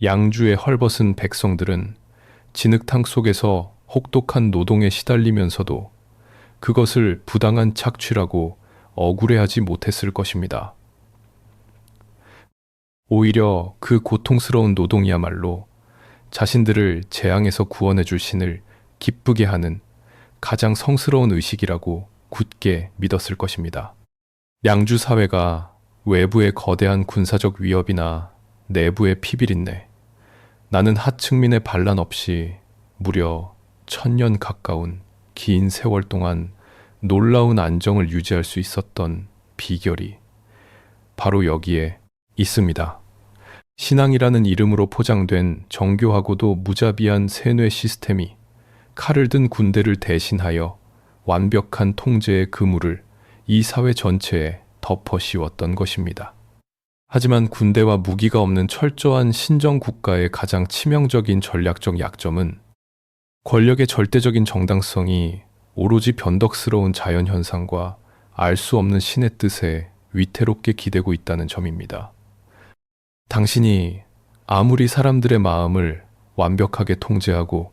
양주의 헐벗은 백성들은 진흙탕 속에서 혹독한 노동에 시달리면서도 그것을 부당한 착취라고 억울해하지 못했을 것입니다. 오히려 그 고통스러운 노동이야말로 자신들을 재앙에서 구원해 줄 신을 기쁘게 하는 가장 성스러운 의식이라고 굳게 믿었을 것입니다. 량주 사회가 외부의 거대한 군사적 위협이나 내부의 피비린내, 나는 하층민의 반란 없이 무려 1000년 가까운 긴 세월 동안 놀라운 안정을 유지할 수 있었던 비결이 바로 여기에 있습니다. 신앙이라는 이름으로 포장된 정교하고도 무자비한 세뇌 시스템이 칼을 든 군대를 대신하여 완벽한 통제의 그물을 이 사회 전체에 덮어 씌웠던 것입니다. 하지만 군대와 무기가 없는 철저한 신정 국가의 가장 치명적인 전략적 약점은 권력의 절대적인 정당성이 오로지 변덕스러운 자연현상과 알 수 없는 신의 뜻에 위태롭게 기대고 있다는 점입니다. 당신이 아무리 사람들의 마음을 완벽하게 통제하고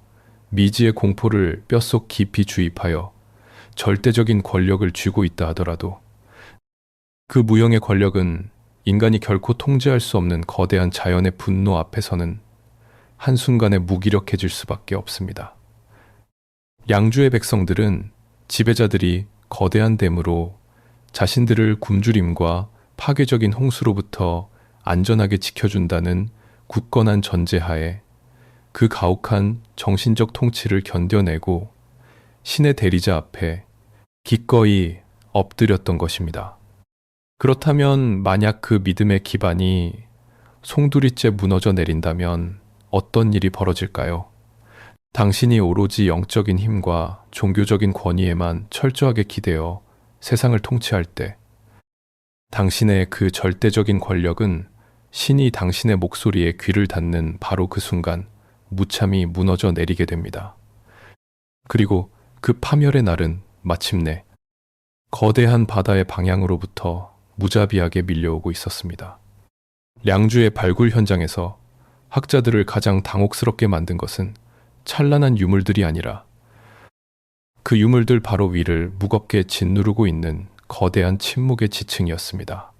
미지의 공포를 뼛속 깊이 주입하여 절대적인 권력을 쥐고 있다 하더라도 그 무형의 권력은 인간이 결코 통제할 수 없는 거대한 자연의 분노 앞에서는 한순간에 무기력해질 수밖에 없습니다. 양주의 백성들은 지배자들이 거대한 댐으로 자신들을 굶주림과 파괴적인 홍수로부터 안전하게 지켜준다는 굳건한 전제하에 그 가혹한 정신적 통치를 견뎌내고 신의 대리자 앞에 기꺼이 엎드렸던 것입니다. 그렇다면 만약 그 믿음의 기반이 송두리째 무너져 내린다면 어떤 일이 벌어질까요? 당신이 오로지 영적인 힘과 종교적인 권위에만 철저하게 기대어 세상을 통치할 때 당신의 그 절대적인 권력은 신이 당신의 목소리에 귀를 닫는 바로 그 순간 무참히 무너져 내리게 됩니다. 그리고 그 파멸의 날은 마침내 거대한 바다의 방향으로부터 무자비하게 밀려오고 있었습니다. 량주의 발굴 현장에서 학자들을 가장 당혹스럽게 만든 것은 찬란한 유물들이 아니라 그 유물들 바로 위를 무겁게 짓누르고 있는 거대한 침묵의 지층이었습니다.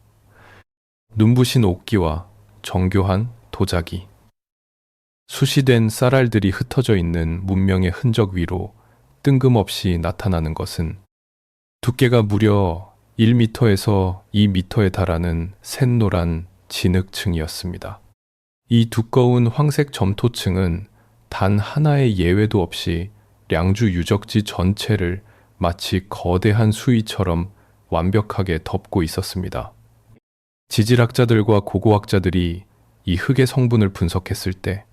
눈부신 옥기와 정교한 도자기, 수시된 쌀알들이 흩어져 있는 문명의 흔적 위로 뜬금없이 나타나는 것은 두께가 무려 1m에서 2m에 달하는 샛노란 진흙층이었습니다. 이 두꺼운 황색 점토층은 단 하나의 예외도 없이 량주 유적지 전체를 마치 거대한 수위처럼 완벽하게 덮고 있었습니다. 지질학자들과 고고학자들이 이 흙의 성분을 분석했을 때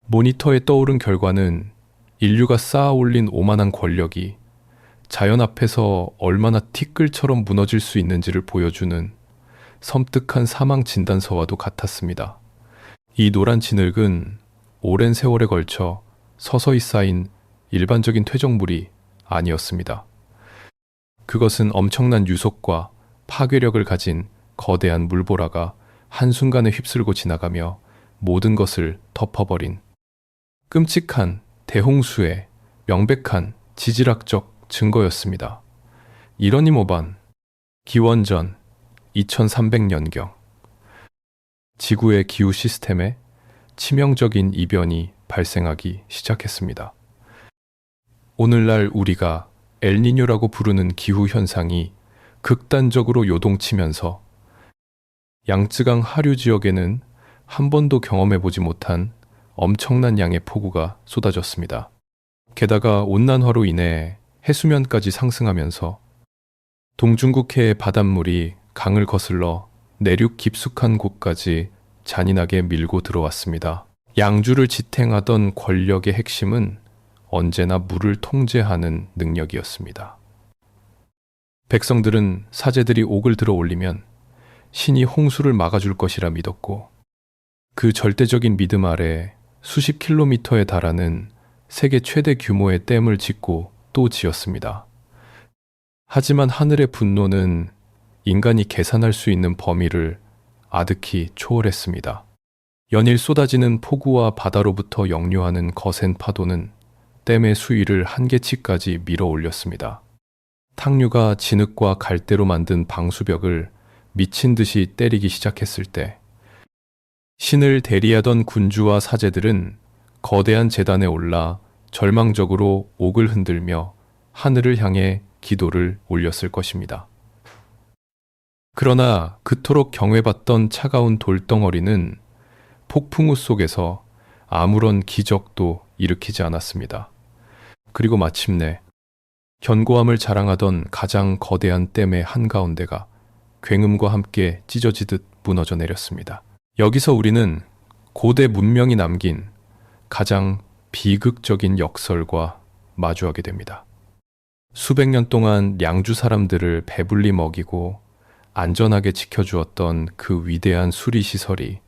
모니터에 떠오른 결과는 인류가 쌓아 올린 오만한 권력이 자연 앞에서 얼마나 티끌처럼 무너질 수 있는지를 보여주는 섬뜩한 사망 진단서와도 같았습니다. 이 노란 진흙은 오랜 세월에 걸쳐 서서히 쌓인 일반적인 퇴적물이 아니었습니다. 그것은 엄청난 유속과 파괴력을 가진 거대한 물보라가 한순간에 휩쓸고 지나가며 모든 것을 덮어버린 끔찍한 대홍수의 명백한 지질학적 증거였습니다. 이러니 모반 기원전 2300년경 지구의 기후 시스템에 치명적인 이변이 발생하기 시작했습니다. 오늘날 우리가 엘니뇨라고 부르는 기후 현상이 극단적으로 요동치면서 양쯔강 하류 지역에는 한 번도 경험해보지 못한 엄청난 양의 폭우가 쏟아졌습니다. 게다가 온난화로 인해 해수면까지 상승하면서 동중국해의 바닷물이 강을 거슬러 내륙 깊숙한 곳까지 잔인하게 밀고 들어왔습니다. 양주를 지탱하던 권력의 핵심은 언제나 물을 통제하는 능력이었습니다. 백성들은 사제들이 옥을 들어 올리면 신이 홍수를 막아줄 것이라 믿었고 그 절대적인 믿음 아래 수십 킬로미터에 달하는 세계 최대 규모의 댐을 짓고 또 지었습니다. 하지만 하늘의 분노는 인간이 계산할 수 있는 범위를 아득히 초월했습니다. 연일 쏟아지는 폭우와 바다로부터 역류하는 거센 파도는 댐의 수위를 한계치까지 밀어 올렸습니다. 탕류가 진흙과 갈대로 만든 방수벽을 미친 듯이 때리기 시작했을 때 신을 대리하던 군주와 사제들은 거대한 제단에 올라 절망적으로 옥을 흔들며 하늘을 향해 기도를 올렸을 것입니다. 그러나 그토록 경외받던 차가운 돌덩어리는 폭풍우 속에서 아무런 기적도 일으키지 않았습니다. 그리고 마침내 견고함을 자랑하던 가장 거대한 댐의 한가운데가 굉음과 함께 찢어지듯 무너져 내렸습니다. 여기서 우리는 고대 문명이 남긴 가장 비극적인 역설과 마주하게 됩니다. 수백 년 동안 량주 사람들을 배불리 먹이고 안전하게 지켜주었던 그 위대한 수리시설이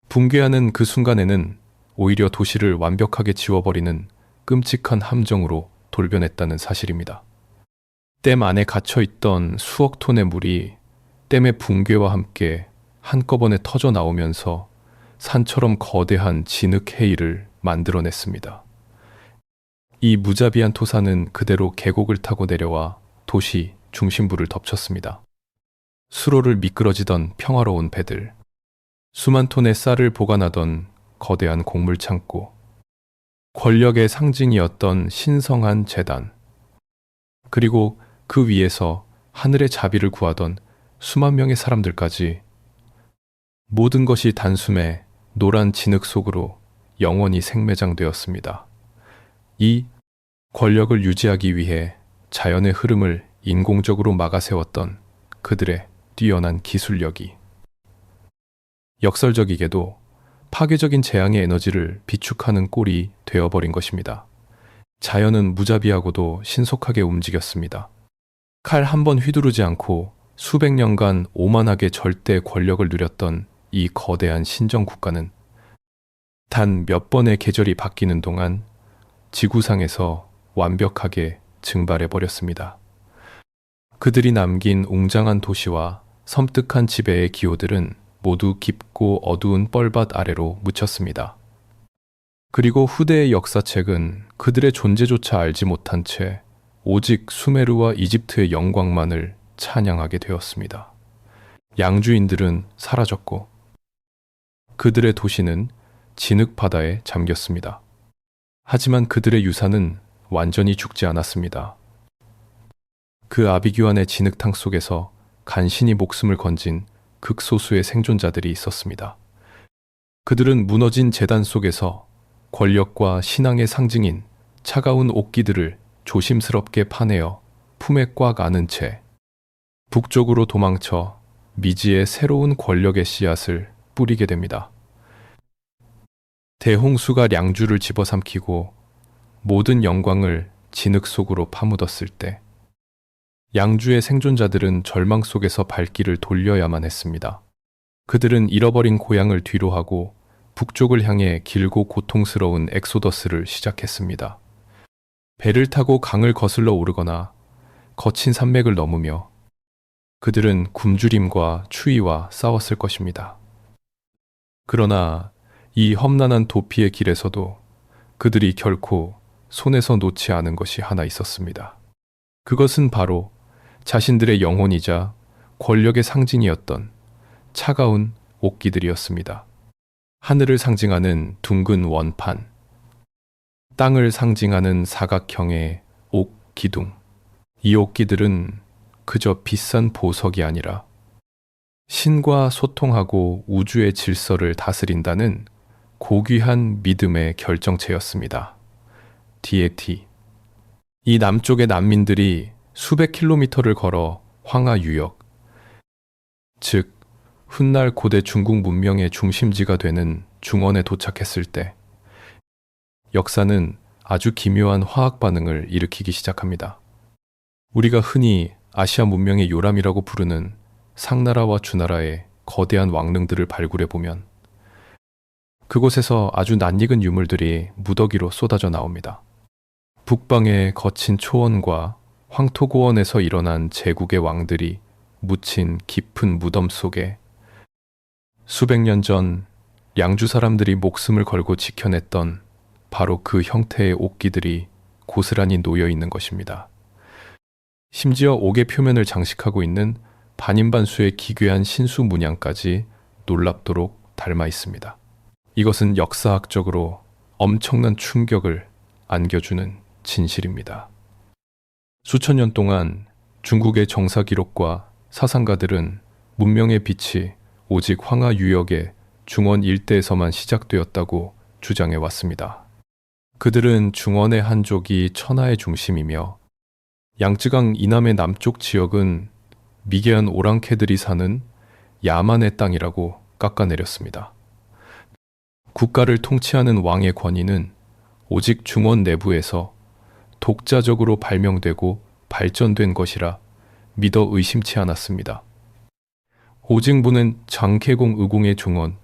붕괴하는 그 순간에는 오히려 도시를 완벽하게 지워버리는 끔찍한 함정으로 돌변했다는 사실입니다. 댐 안에 갇혀있던 수억 톤의 물이 댐의 붕괴와 함께 한꺼번에 터져 나오면서 산처럼 거대한 진흙 해일을 만들어냈습니다. 이 무자비한 토사는 그대로 계곡을 타고 내려와 도시 중심부를 덮쳤습니다. 수로를 미끄러지던 평화로운 배들, 수만 톤의 쌀을 보관하던 거대한 곡물 창고, 권력의 상징이었던 신성한 제단, 그리고 그 위에서 하늘의 자비를 구하던 수만 명의 사람들까지 모든 것이 단숨에 노란 진흙 속으로 영원히 생매장되었습니다. 이 권력을 유지하기 위해 자연의 흐름을 인공적으로 막아세웠던 그들의 뛰어난 기술력이 역설적이게도 파괴적인 재앙의 에너지를 비축하는 꼴이 되어버린 것입니다. 자연은 무자비하고도 신속하게 움직였습니다. 칼 한 번 휘두르지 않고 수백 년간 오만하게 절대 권력을 누렸던 이 거대한 신정 국가는 단 몇 번의 계절이 바뀌는 동안 지구상에서 완벽하게 증발해버렸습니다. 그들이 남긴 웅장한 도시와 섬뜩한 지배의 기호들은 모두 깊고 어두운 뻘밭 아래로 묻혔습니다. 그리고 후대의 역사책은 그들의 존재조차 알지 못한 채 오직 수메르와 이집트의 영광만을 찬양하게 되었습니다. 양주인들은 사라졌고 그들의 도시는 진흙 바다에 잠겼습니다. 하지만 그들의 유산은 완전히 죽지 않았습니다. 그 아비규환의 진흙탕 속에서 간신히 목숨을 건진 극소수의 생존자들이 있었습니다. 그들은 무너진 제단 속에서 권력과 신앙의 상징인 차가운 옥기들을 조심스럽게 파내어 품에 꽉 안은 채 북쪽으로 도망쳐 미지의 새로운 권력의 씨앗을 뿌리게 됩니다. 대홍수가 량주를 집어삼키고 모든 영광을 진흙 속으로 파묻었을 때 양주의 생존자들은 절망 속에서 발길을 돌려야만 했습니다. 그들은 잃어버린 고향을 뒤로하고 북쪽을 향해 길고 고통스러운 엑소더스를 시작했습니다. 배를 타고 강을 거슬러 오르거나 거친 산맥을 넘으며 그들은 굶주림과 추위와 싸웠을 것입니다. 그러나 이 험난한 도피의 길에서도 그들이 결코 손에서 놓지 않은 것이 하나 있었습니다. 그것은 바로 자신들의 영혼이자 권력의 상징이었던 차가운 옥기들이었습니다. 하늘을 상징하는 둥근 원판, 땅을 상징하는 사각형의 옥 기둥. 이 옥기들은 그저 비싼 보석이 아니라 신과 소통하고 우주의 질서를 다스린다는 고귀한 믿음의 결정체였습니다. 디에티. 이 남쪽의 난민들이 수백 킬로미터를 걸어 황하 유역, 즉 훗날 고대 중국 문명의 중심지가 되는 중원에 도착했을 때 역사는 아주 기묘한 화학 반응을 일으키기 시작합니다. 우리가 흔히 아시아 문명의 요람이라고 부르는 상나라와 주나라의 거대한 왕릉들을 발굴해 보면 그곳에서 아주 낯익은 유물들이 무더기로 쏟아져 나옵니다. 북방의 거친 초원과 황토고원에서 일어난 제국의 왕들이 묻힌 깊은 무덤 속에 수백 년 전 양주 사람들이 목숨을 걸고 지켜냈던 바로 그 형태의 옥기들이 고스란히 놓여 있는 것입니다. 심지어 옥의 표면을 장식하고 있는 반인반수의 기괴한 신수 문양까지 놀랍도록 닮아 있습니다. 이것은 역사학적으로 엄청난 충격을 안겨주는 진실입니다. 수천 년 동안 중국의 정사 기록과 사상가들은 문명의 빛이 오직 황하 유역의 중원 일대에서만 시작되었다고 주장해 왔습니다. 그들은 중원의 한족이 천하의 중심이며 양쯔강 이남의 남쪽 지역은 미개한 오랑캐들이 사는 야만의 땅이라고 깎아내렸습니다. 국가를 통치하는 왕의 권위는 오직 중원 내부에서 독자적으로 발명되고 발전된 것이라 믿어 의심치 않았습니다. 오징부는 장케공 의공의 중원,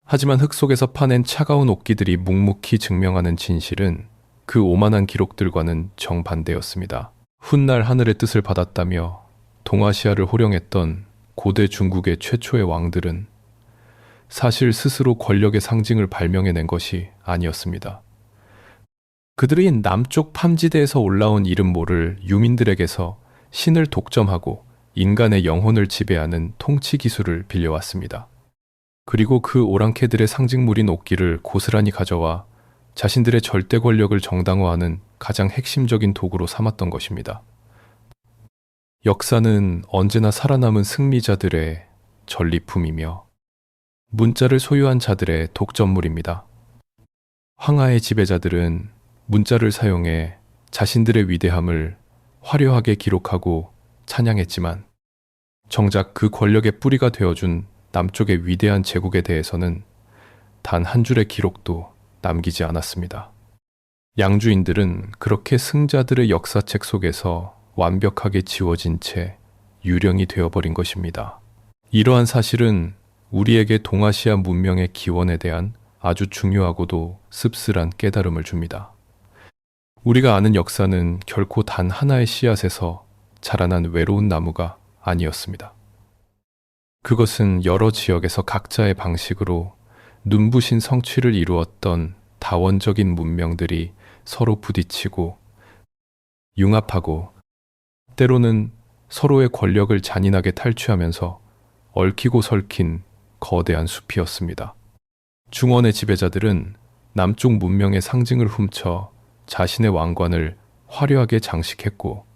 하지만 흙 속에서 파낸 차가운 옥기들이 묵묵히 증명하는 진실은 그 오만한 기록들과는 정반대였습니다. 훗날 하늘의 뜻을 받았다며 동아시아를 호령했던 고대 중국의 최초의 왕들은 사실 스스로 권력의 상징을 발명해낸 것이 아니었습니다. 그들이 남쪽 팜지대에서 올라온 이름 모를 유민들에게서 신을 독점하고 인간의 영혼을 지배하는 통치 기술을 빌려왔습니다. 그리고 그 오랑캐들의 상징물인 옥기를 고스란히 가져와 자신들의 절대 권력을 정당화하는 가장 핵심적인 도구로 삼았던 것입니다. 역사는 언제나 살아남은 승리자들의 전리품이며 문자를 소유한 자들의 독점물입니다. 황하의 지배자들은 문자를 사용해 자신들의 위대함을 화려하게 기록하고 찬양했지만 정작 그 권력의 뿌리가 되어준 남쪽의 위대한 제국에 대해서는 단 한 줄의 기록도 남기지 않았습니다. 양주인들은 그렇게 승자들의 역사책 속에서 완벽하게 지워진 채 유령이 되어버린 것입니다. 이러한 사실은 우리에게 동아시아 문명의 기원에 대한 아주 중요하고도 씁쓸한 깨달음을 줍니다. 우리가 아는 역사는 결코 단 하나의 씨앗에서 자라난 외로운 나무가 아니었습니다. 그것은 여러 지역에서 각자의 방식으로 눈부신 성취를 이루었던 다원적인 문명들이 서로 부딪히고 융합하고 때로는 서로의 권력을 잔인하게 탈취하면서 얽히고 설킨 거대한 숲이었습니다. 중원의 지배자들은 남쪽 문명의 상징을 훔쳐 자신의 왕관을 화려하게 장식했고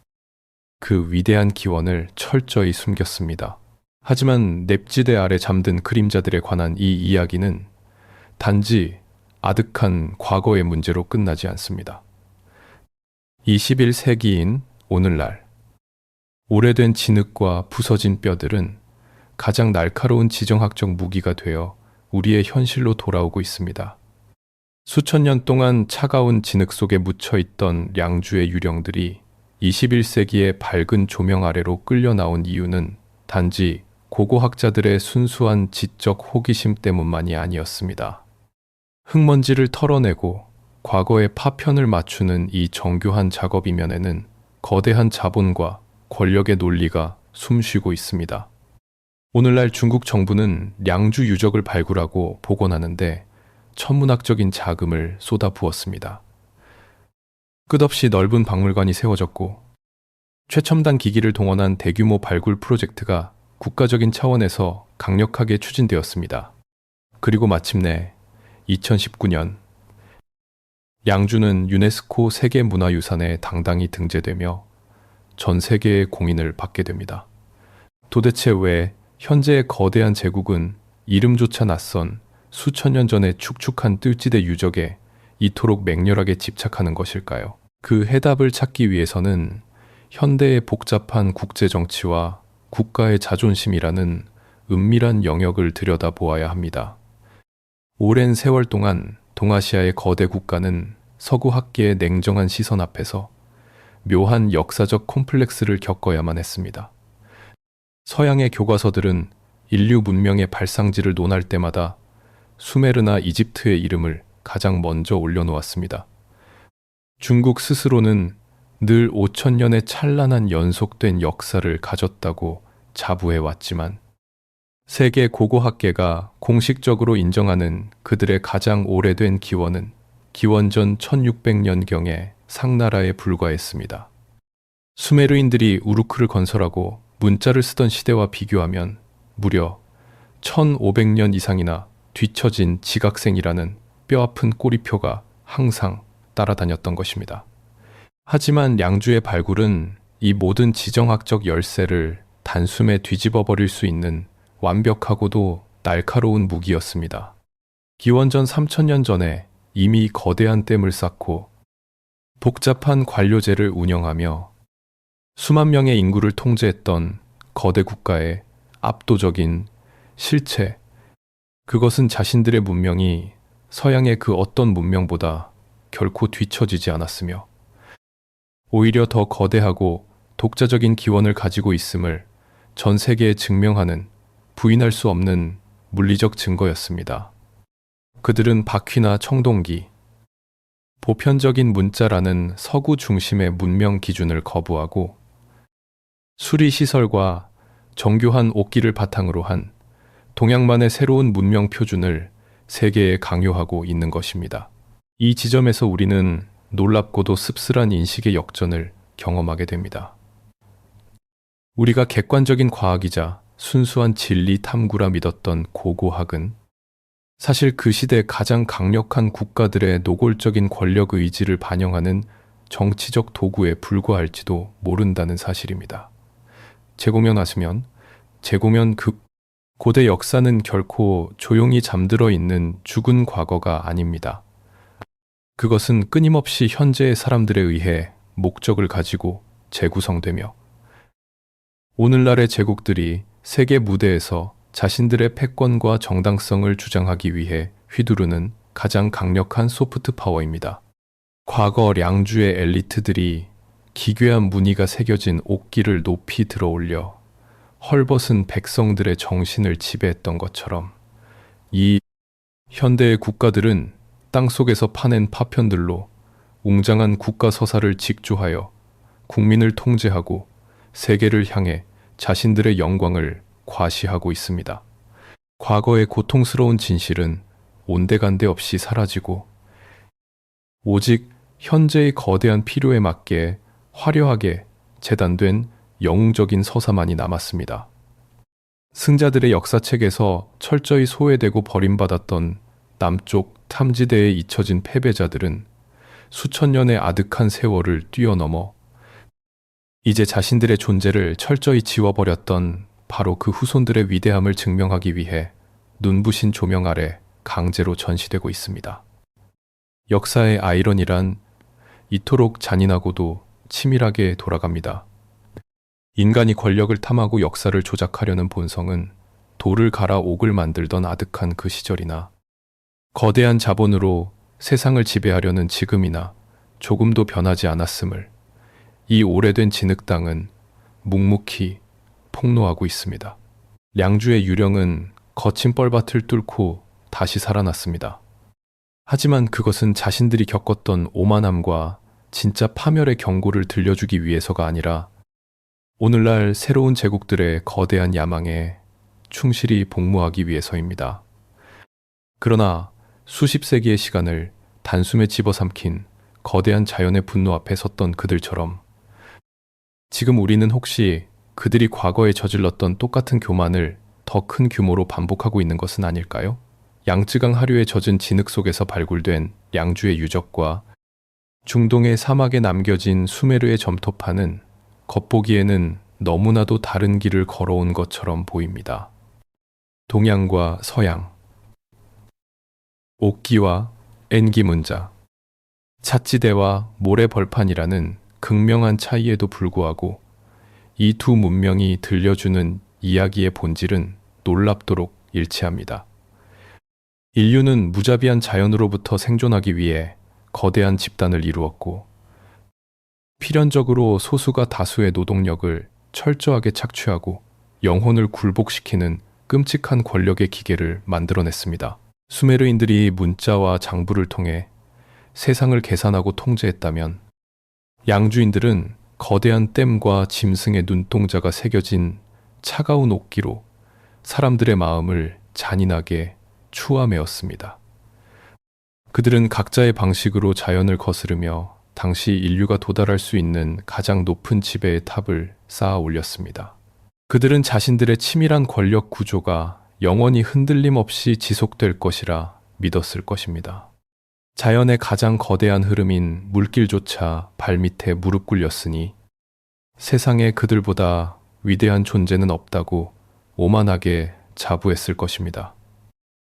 그 위대한 기원을 철저히 숨겼습니다. 하지만 넵지대 아래 잠든 그림자들에 관한 이 이야기는 단지 아득한 과거의 문제로 끝나지 않습니다. 21세기인 오늘날 오래된 진흙과 부서진 뼈들은 가장 날카로운 지정학적 무기가 되어 우리의 현실로 돌아오고 있습니다. 수천 년 동안 차가운 진흙 속에 묻혀있던 량주의 유령들이 21세기의 밝은 조명 아래로 끌려 나온 이유는 단지 고고학자들의 순수한 지적 호기심 때문만이 아니었습니다. 흙먼지를 털어내고 과거의 파편을 맞추는 이 정교한 작업 이면에는 거대한 자본과 권력의 논리가 숨쉬고 있습니다. 오늘날 중국 정부는 량주 유적을 발굴하고 복원하는데 천문학적인 자금을 쏟아부었습니다. 끝없이 넓은 박물관이 세워졌고 최첨단 기기를 동원한 대규모 발굴 프로젝트가 국가적인 차원에서 강력하게 추진되었습니다. 그리고 마침내 2019년 양주는 유네스코 세계문화유산에 당당히 등재되며 전 세계의 공인을 받게 됩니다. 도대체 왜 현재의 거대한 제국은 이름조차 낯선 수천 년 전의 축축한 뜰지대 유적에 이토록 맹렬하게 집착하는 것일까요? 그 해답을 찾기 위해서는 현대의 복잡한 국제정치와 국가의 자존심이라는 은밀한 영역을 들여다보아야 합니다. 오랜 세월 동안 동아시아의 거대 국가는 서구 학계의 냉정한 시선 앞에서 묘한 역사적 콤플렉스를 겪어야만 했습니다. 서양의 교과서들은 인류 문명의 발상지를 논할 때마다 수메르나 이집트의 이름을 가장 먼저 올려놓았습니다. 중국 스스로는 늘 5,000년의 찬란한 연속된 역사를 가졌다고 자부해왔지만 세계 고고학계가 공식적으로 인정하는 그들의 가장 오래된 기원은 기원전 1600년경의 상나라에 불과했습니다. 수메르인들이 우루크를 건설하고 문자를 쓰던 시대와 비교하면 무려 1500년 이상이나 뒤처진 지각생이라는 뼈아픈 꼬리표가 항상 따라다녔던 것입니다. 하지만 량주의 발굴은 이 모든 지정학적 열쇠를 단숨에 뒤집어 버릴 수 있는 완벽하고도 날카로운 무기였습니다. 기원전 3000년 전에 이미 거대한 댐을 쌓고 복잡한 관료제를 운영하며 수만 명의 인구를 통제했던 거대 국가의 압도적인 실체, 그것은 자신들의 문명이 서양의 그 어떤 문명보다 결코 뒤처지지 않았으며 오히려 더 거대하고 독자적인 기원을 가지고 있음을 전 세계에 증명하는 부인할 수 없는 물리적 증거였습니다. 그들은 바퀴나 청동기, 보편적인 문자라는 서구 중심의 문명 기준을 거부하고 수리시설과 정교한 옥기를 바탕으로 한 동양만의 새로운 문명 표준을 세계에 강요하고 있는 것입니다. 이 지점에서 우리는 놀랍고도 씁쓸한 인식의 역전을 경험하게 됩니다. 우리가 객관적인 과학이자 순수한 진리 탐구라 믿었던 고고학은 사실 그 시대 가장 강력한 국가들의 노골적인 권력 의지를 반영하는 정치적 도구에 불과할지도 모른다는 사실입니다. 재고면 그 고대 역사는 결코 조용히 잠들어 있는 죽은 과거가 아닙니다. 그것은 끊임없이 현재의 사람들에 의해 목적을 가지고 재구성되며 오늘날의 제국들이 세계 무대에서 자신들의 패권과 정당성을 주장하기 위해 휘두르는 가장 강력한 소프트 파워입니다. 과거 량주의 엘리트들이 기괴한 무늬가 새겨진 옥기를 높이 들어올려 헐벗은 백성들의 정신을 지배했던 것처럼 이 현대의 국가들은 땅속에서 파낸 파편들로 웅장한 국가 서사를 직조하여 국민을 통제하고 세계를 향해 자신들의 영광을 과시하고 있습니다. 과거의 고통스러운 진실은 온데간데 없이 사라지고 오직 현재의 거대한 필요에 맞게 화려하게 재단된 영웅적인 서사만이 남았습니다. 승자들의 역사책에서 철저히 소외되고 버림받았던 남쪽 탐지대에 잊혀진 패배자들은 수천 년의 아득한 세월을 뛰어넘어 이제 자신들의 존재를 철저히 지워버렸던 바로 그 후손들의 위대함을 증명하기 위해 눈부신 조명 아래 강제로 전시되고 있습니다. 역사의 아이러니란 이토록 잔인하고도 치밀하게 돌아갑니다. 인간이 권력을 탐하고 역사를 조작하려는 본성은 돌을 갈아 옥을 만들던 아득한 그 시절이나 거대한 자본으로 세상을 지배하려는 지금이나 조금도 변하지 않았음을 이 오래된 진흙땅은 묵묵히 폭로하고 있습니다. 량주의 유령은 거친 뻘밭을 뚫고 다시 살아났습니다. 하지만 그것은 자신들이 겪었던 오만함과 진짜 파멸의 경고를 들려주기 위해서가 아니라 오늘날 새로운 제국들의 거대한 야망에 충실히 복무하기 위해서입니다. 그러나 수십 세기의 시간을 단숨에 집어삼킨 거대한 자연의 분노 앞에 섰던 그들처럼 지금 우리는 혹시 그들이 과거에 저질렀던 똑같은 교만을 더 큰 규모로 반복하고 있는 것은 아닐까요? 양쯔강 하류에 젖은 진흙 속에서 발굴된 량주의 유적과 중동의 사막에 남겨진 수메르의 점토판은 겉보기에는 너무나도 다른 길을 걸어온 것처럼 보입니다. 동양과 서양, 옥기와 엔기 문자, 찻지대와 모래벌판이라는 극명한 차이에도 불구하고 이 두 문명이 들려주는 이야기의 본질은 놀랍도록 일치합니다. 인류는 무자비한 자연으로부터 생존하기 위해 거대한 집단을 이루었고 필연적으로 소수가 다수의 노동력을 철저하게 착취하고 영혼을 굴복시키는 끔찍한 권력의 기계를 만들어냈습니다. 수메르인들이 문자와 장부를 통해 세상을 계산하고 통제했다면 양주인들은 거대한 댐과 짐승의 눈동자가 새겨진 차가운 옥기로 사람들의 마음을 잔인하게 추함해었습니다. 그들은 각자의 방식으로 자연을 거스르며 당시 인류가 도달할 수 있는 가장 높은 지배의 탑을 쌓아 올렸습니다. 그들은 자신들의 치밀한 권력 구조가 영원히 흔들림 없이 지속될 것이라 믿었을 것입니다. 자연의 가장 거대한 흐름인 물길조차 발밑에 무릎 꿇렸으니 세상에 그들보다 위대한 존재는 없다고 오만하게 자부했을 것입니다.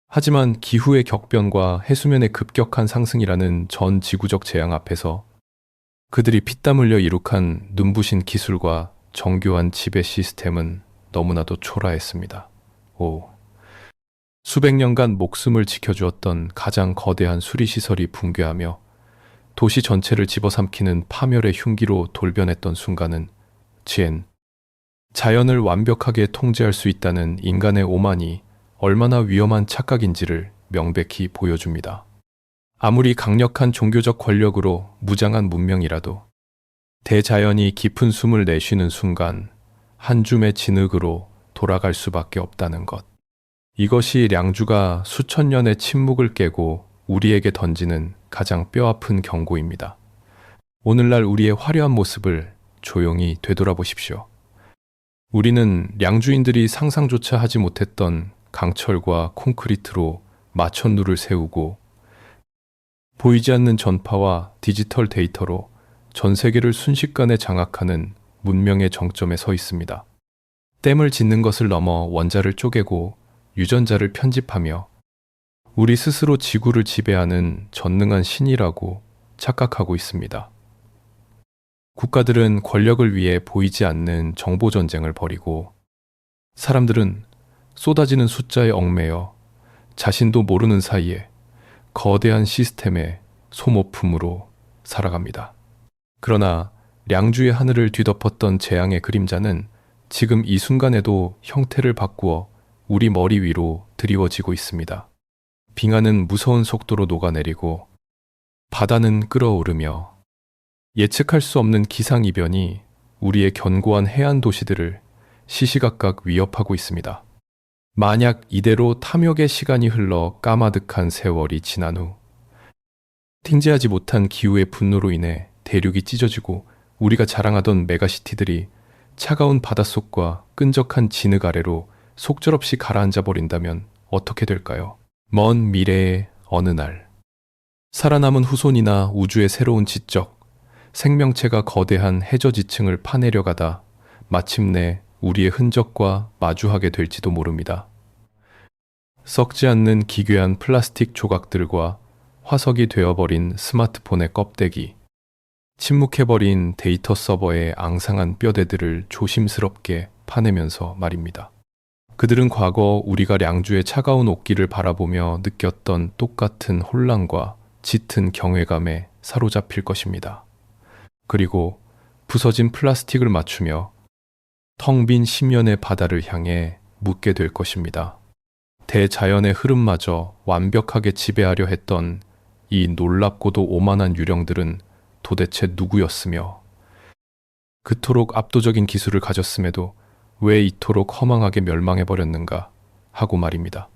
하지만 기후의 격변과 해수면의 급격한 상승이라는 전 지구적 재앙 앞에서 그들이 피땀 흘려 이룩한 눈부신 기술과 정교한 지배 시스템은 너무나도 초라했습니다. 수백 년간 목숨을 지켜주었던 가장 거대한 수리시설이 붕괴하며 도시 전체를 집어삼키는 파멸의 흉기로 돌변했던 순간은 자연을 완벽하게 통제할 수 있다는 인간의 오만이 얼마나 위험한 착각인지를 명백히 보여줍니다. 아무리 강력한 종교적 권력으로 무장한 문명이라도 대자연이 깊은 숨을 내쉬는 순간 한 줌의 진흙으로 돌아갈 수밖에 없다는 것. 이것이 량주가 수천 년의 침묵을 깨고 우리에게 던지는 가장 뼈아픈 경고입니다. 오늘날 우리의 화려한 모습을 조용히 되돌아보십시오. 우리는 량주인들이 상상조차 하지 못했던 강철과 콘크리트로 마천루를 세우고 보이지 않는 전파와 디지털 데이터로 전 세계를 순식간에 장악하는 문명의 정점에 서 있습니다. 댐을 짓는 것을 넘어 원자를 쪼개고 유전자를 편집하며 우리 스스로 지구를 지배하는 전능한 신이라고 착각하고 있습니다. 국가들은 권력을 위해 보이지 않는 정보전쟁을 벌이고 사람들은 쏟아지는 숫자에 얽매여 자신도 모르는 사이에 거대한 시스템의 소모품으로 살아갑니다. 그러나 량주의 하늘을 뒤덮었던 재앙의 그림자는 지금 이 순간에도 형태를 바꾸어 우리 머리 위로 드리워지고 있습니다. 빙하는 무서운 속도로 녹아내리고 바다는 끓어오르며 예측할 수 없는 기상이변이 우리의 견고한 해안 도시들을 시시각각 위협하고 있습니다. 만약 이대로 탐욕의 시간이 흘러 까마득한 세월이 지난 후 통제하지 못한 기후의 분노로 인해 대륙이 찢어지고 우리가 자랑하던 메가시티들이 차가운 바닷속과 끈적한 진흙 아래로 속절없이 가라앉아 버린다면 어떻게 될까요? 먼 미래의 어느 날 살아남은 후손이나 우주의 새로운 지적, 생명체가 거대한 해저 지층을 파내려가다 마침내 우리의 흔적과 마주하게 될지도 모릅니다. 썩지 않는 기괴한 플라스틱 조각들과 화석이 되어버린 스마트폰의 껍데기, 침묵해버린 데이터 서버의 앙상한 뼈대들을 조심스럽게 파내면서 말입니다. 그들은 과거 우리가 량주의 차가운 옷길을 바라보며 느꼈던 똑같은 혼란과 짙은 경외감에 사로잡힐 것입니다. 그리고 부서진 플라스틱을 맞추며 텅 빈 심연의 바다를 향해 묻게 될 것입니다. 대자연의 흐름마저 완벽하게 지배하려 했던 이 놀랍고도 오만한 유령들은 도대체 누구였으며 그토록 압도적인 기술을 가졌음에도 왜 이토록 허망하게 멸망해버렸는가 하고 말입니다.